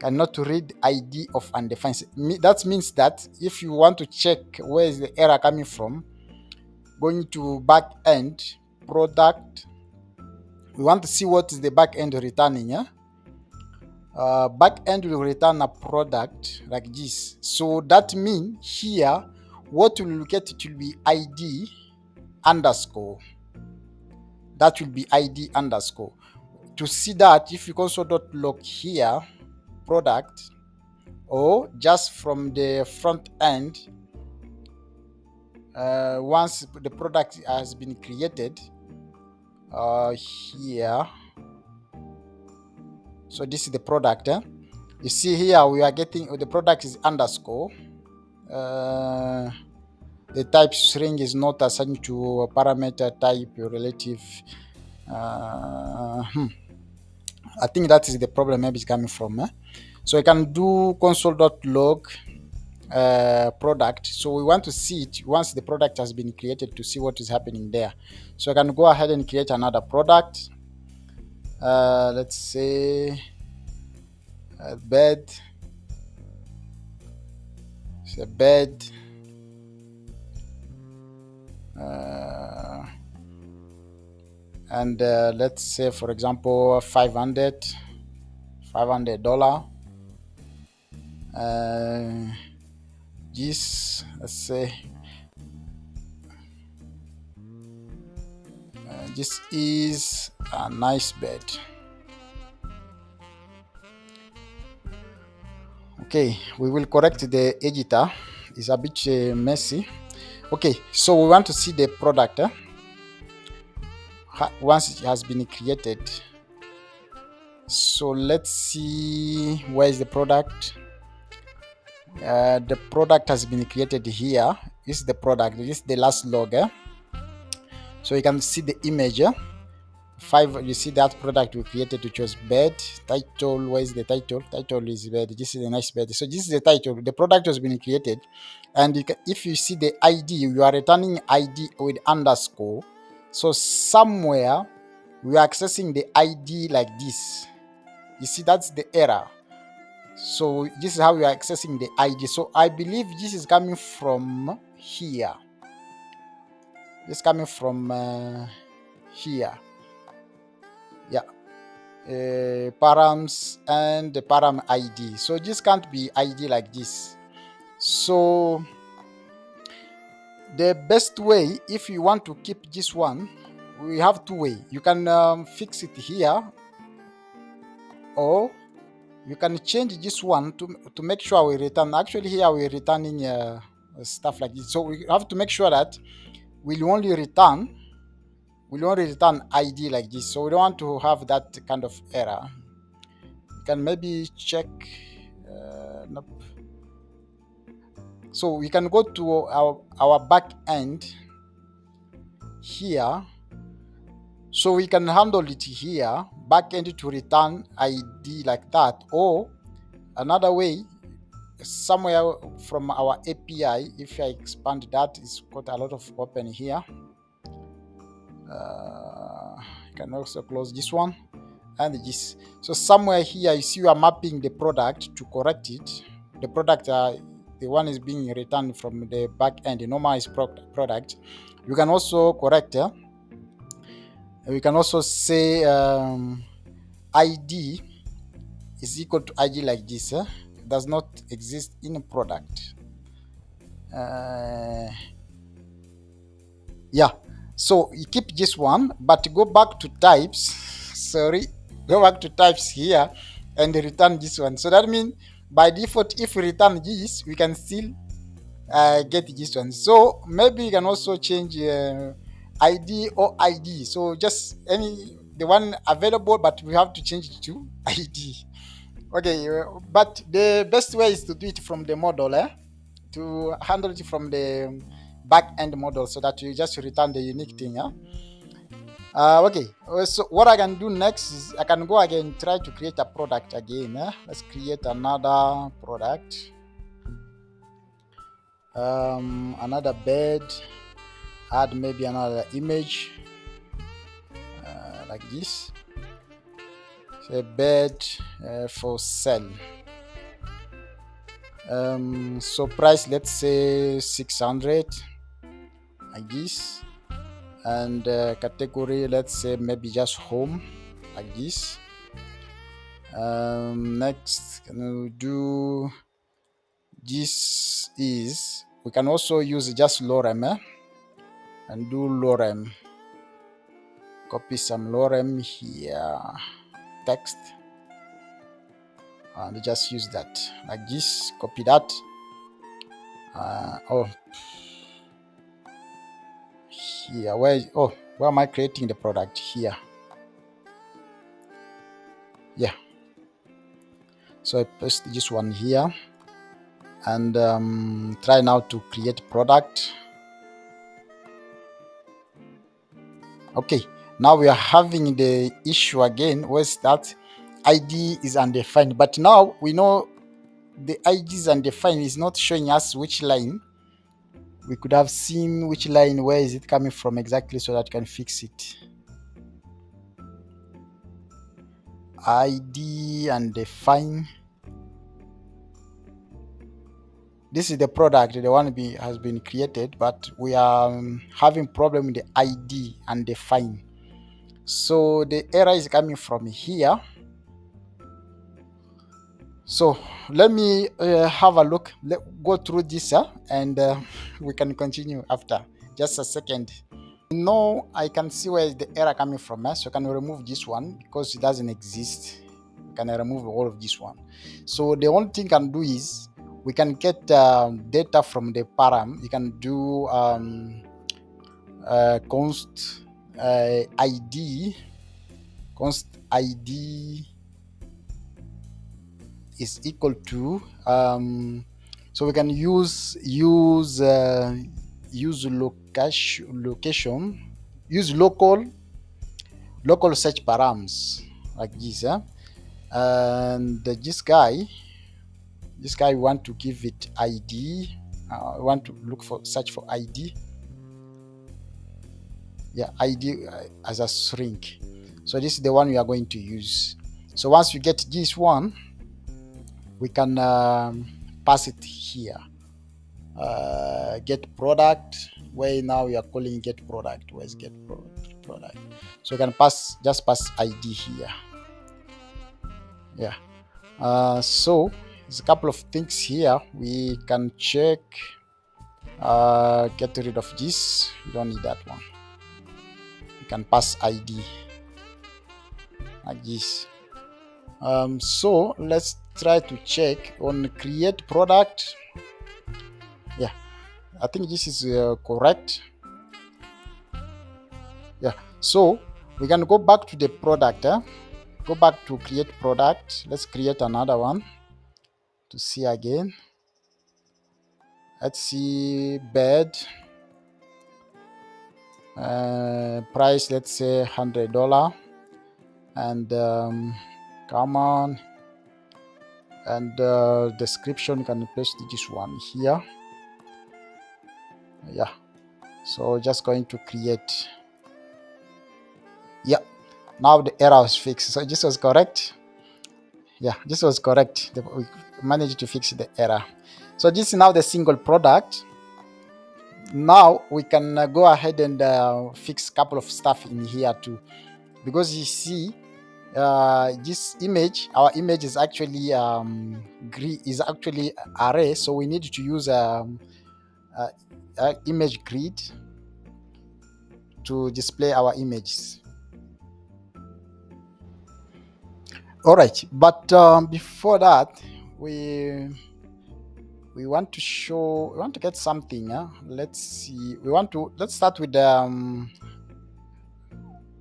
Cannot read ID of undefined. That means that if you want to check where is the error coming from, going to back end product, we want to see what is the back end returning. Back end will return a product like this. So that means here what we'll get, it will be ID underscore. That will be ID underscore. To see that, if you console.log here product, or just from the front end, once the product has been created here, so this is the product. You see here we are getting the product is underscore. The type string is not assigned to a parameter type relative. I think that is the problem maybe it's coming from. So I can do console.log product. So we want to see it once the product has been created to see what is happening there. So I can go ahead and create another product. Let's say bed. It's a bed. And let's say, for example, $500. This, let's say, this is a nice bed. Okay, we will correct the editor. It's a bit messy. Okay, so we want to see the product once it has been created. So let's see, where is the product? The product has been created here. This is the product. This is the last log. So you can see the image. 5, you see that product we created, which was bed. Title, where is the title? Title is bed. This is a nice bed. So this is the title. The product has been created, and if you see the ID, you are returning ID with underscore. So somewhere we are accessing the ID like this. You see, that's the error. So this is how we are accessing the ID. So I believe this is coming from here. It's coming from here. Yeah. Params and the param ID. So this can't be ID like this. So the best way, if you want to keep this one, we have two ways. You can fix it here, or you can change this one to make sure we return. Actually, here we're returning stuff like this. So we have to make sure that we'll only return ID like this. So we don't want to have that kind of error. You can maybe check. Nope. So we can go to our back end here. So we can handle it here, back end to return ID like that, or another way, somewhere from our API. If I expand that, it's got a lot of open here. You can also close this one and this. So somewhere here, you see we are mapping the product to correct it. The product, the one is being returned from the back end, the normalized product. You can also correct. We can also say ID is equal to ID like this. It does not exist in a product. Yeah. So you keep this one, but go back to types. Sorry, go back to types here and return this one. So that means by default, if we return this, we can still get this one. So maybe you can also change ID or ID. So just the one available, but we have to change it to ID. Okay, but the best way is to do it from the model, to handle it from the back end model, so that you just return the unique thing. Okay, so what I can do next is I can go again, try to create a product again. Let's create another product. Another bed, add maybe another image like this. Say bed for sale. So price, let's say 600 like this, and category, let's say maybe just home like this. Next, can we do this? Is we can also use just lorem and do lorem. Copy some lorem here, text, and just use that like this. Copy that. Here, where am I creating the product? Here. Yeah. So I paste this one here and try now to create product. Okay, now we are having the issue again where that ID is undefined, but now we know the ID is undefined, is not showing us which line. We could have seen which line, where is it coming from exactly, so that we can fix it. ID undefined. This is the product, the one has been created, but we are having problem with the ID undefined. So the error is coming from here. So let me have a look. Go through this and we can continue after. Just a second. No, I can see where the error coming from. So I can remove this one because it doesn't exist. We can remove all of this one. So the only thing I can do is we can get data from the param. You can do const ID. Const ID is equal to so we can use location, use local search params like this, and this guy we want to give it ID. We want to search for ID. Yeah, ID as a string. So this is the one we are going to use. So once we get this one, we can pass it here. Get product, where now we are calling get product. Where's get product? So you can just pass ID here. Yeah. So there's a couple of things here we can check. Get rid of this. You don't need that one. You can pass ID like this. So let's try to check on create product. Yeah, I think this is correct. Yeah, so we can go back to the product. Go back to create product. Let's create another one to see again. Let's see bed. Price, let's say $100, and come on, and description, you can paste this one here. Yeah, so just going to create. Yeah, now the error was fixed. So this was correct. Yeah, this was correct. We managed to fix the error. So this is now the single product. Now we can go ahead and fix a couple of stuff in here too, because you see this image, our image is actually array, so we need to use image grid to display our images. All right, but before that, we want to get something. Let's see. Let's start with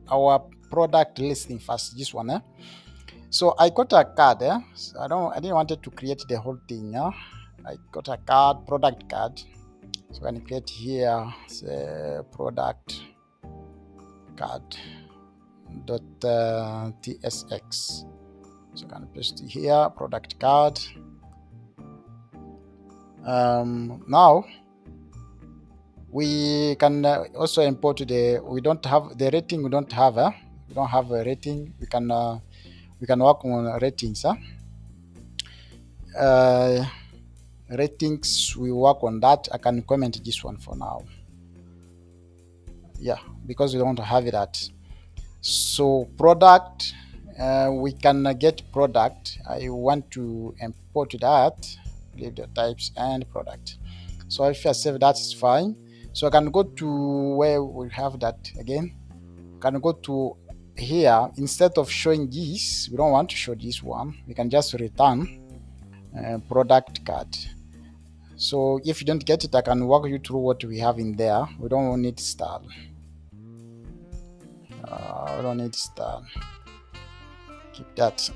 our product listing first. This one. So I got a card. So I didn't want to create the whole thing. I got a card, product card. So I can create here, say product card .tsx. So I can paste here, product card. Now we can also import we don't have the rating. We don't have a rating. We can work on ratings. Ratings, we work on that. I can comment this one for now. Yeah, because we don't have that. So product, we can get product. I want to import that, leave the types and product. So if I save that, is fine. So I can go to where we have that again. Can go to here. Instead of showing this, we don't want to show this one. We can just return product card. So if you don't get it, I can walk you through what we have in there. We don't need style. We don't need style. Keep that.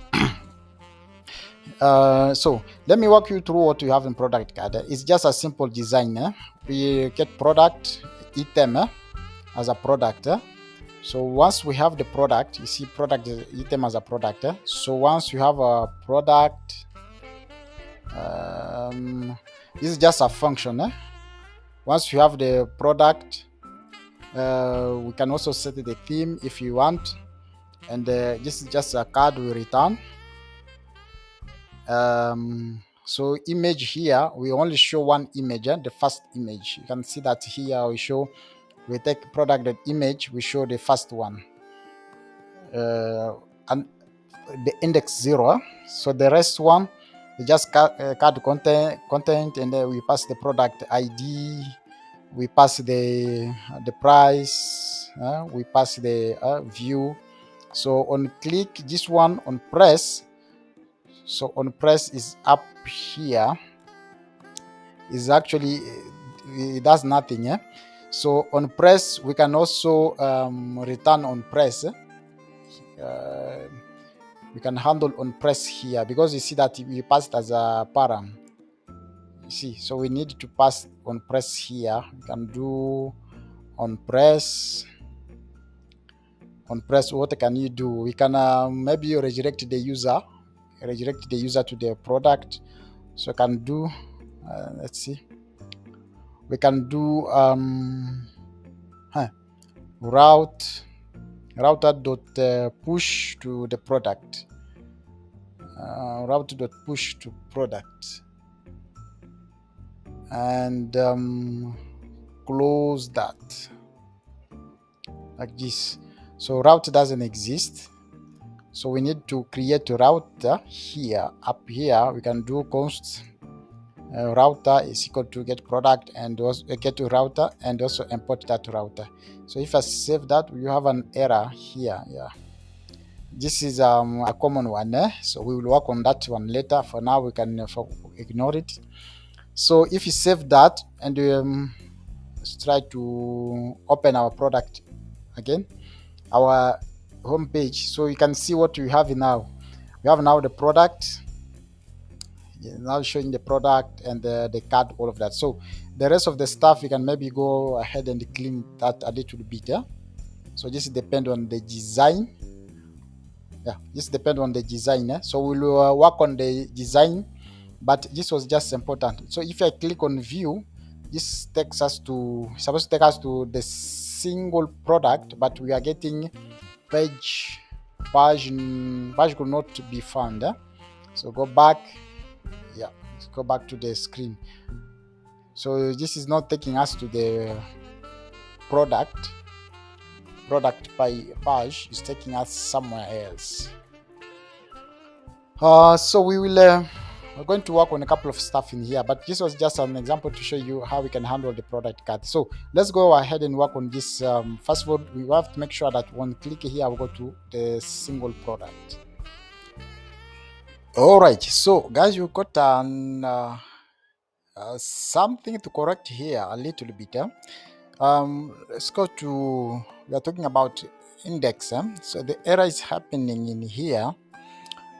So let me walk you through what we have in product card. It's just a simple design. We get product item as a product. So once we have the product, you see product item as a product. So once you have a product, this is just a function. Once you have the product, we can also set the theme if you want, and this is just a card we return. So image here, we only show one image, the first image. You can see that here we take product image, we show the first one, and the index 0. So the rest one, we just card content, and then we pass the product ID, we pass the price, we pass the view. So on click this one on press, so on press is up here, is actually it does nothing. So on press we can also return on press. We can handle on press here because you see that we passed as a param. You see, so we need to pass on press here. We can do on press. On press, what can you do? We can maybe redirect the user to the product. So I can do let's see, we can do router dot push to the product, router dot push to product, and close that like this. So route doesn't exist, so we need to create a router here. Up here we can do const router is equal to get product and also get to router and also import that router. So if I save that, you have an error here. Yeah, this is a common one, so we will work on that one later. For now we can ignore it. So if you save that and let's try to open our product again, our home page, so you can see what we have now. We have now the product, now showing the product and the card, all of that. So the rest of the stuff you can maybe go ahead and clean that a little bit. So this depends on the design. This depends on the design. So we'll work on the design, but this was just important. So if I click on view, this takes us to, supposed to take us to the single product, but we are getting page could not be found. So go back. Let's go back to the screen. So this is not taking us to the product page, is taking us somewhere else. So we will we're going to work on a couple of stuff in here, but this was just an example to show you how we can handle the product card. So let's go ahead and work on this. First of all, we have to make sure that when click here, we go to the single product. All right, so guys, you got an something to correct here a little bit. Let's go to, we are talking about index. So the error is happening in here.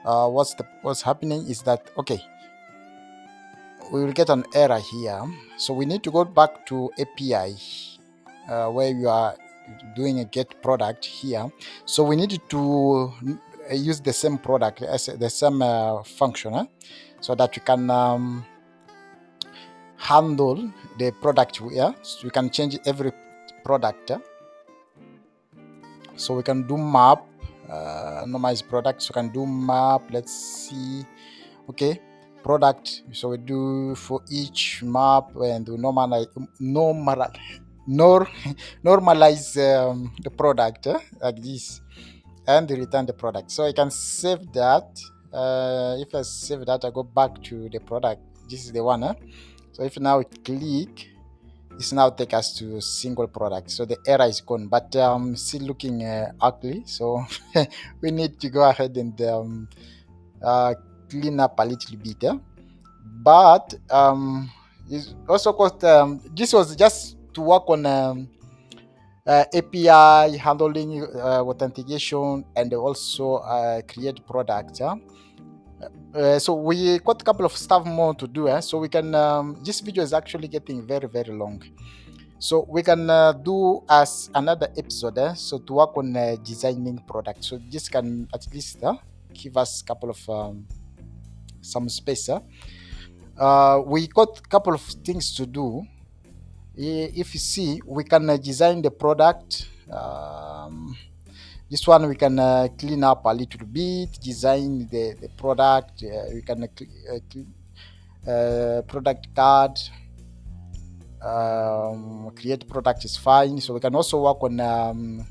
What's happening is that, okay, we will get an error here. So we need to go back to API where you are doing a get product here. So we need to use the same product as the same function, so that we can handle the product here. So we can change every product. So we can do map, normalize product. So we can do map. Let's see. Okay, product. So we do for each map and we normalize the product like this, and return the product. So I can save that. If I save that, I go back to the product. This is the one. So if now we click, this now take us to single product. So the error is gone, but still looking ugly. So we need to go ahead and clean up a little bit. But it's also cost. This was just to work on API handling authentication and also create product. So we got a couple of stuff more to do. So we can. This video is actually getting very very long. So we can do as another episode. So to work on designing products. So this can at least give us a couple of some space. We got a couple of things to do. If you see, we can design the product. This one we can clean up a little bit, design the product. We can product card, create product is fine. So we can also work on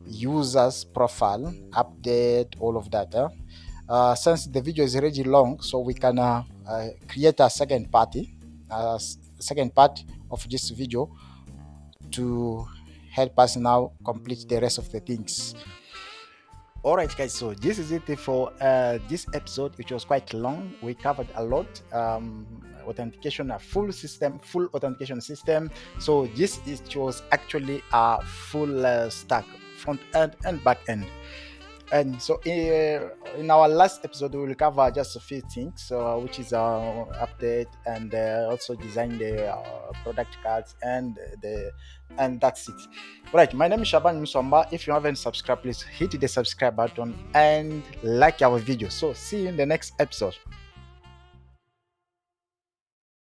users profile, update, all of that. Since the video is already long, so we can create a second second part of this video to help us now complete the rest of the things. All right, guys, so this is it for this episode, which was quite long. We covered a lot. Authentication, a full authentication system. So this was actually a full stack, front end and back end. And so in our last episode, we will cover just a few things, which is update and also design the product cards and that's it. All right, my name is Shaban Musomba. If you haven't subscribed, please hit the subscribe button and like our video. So see you in the next episode.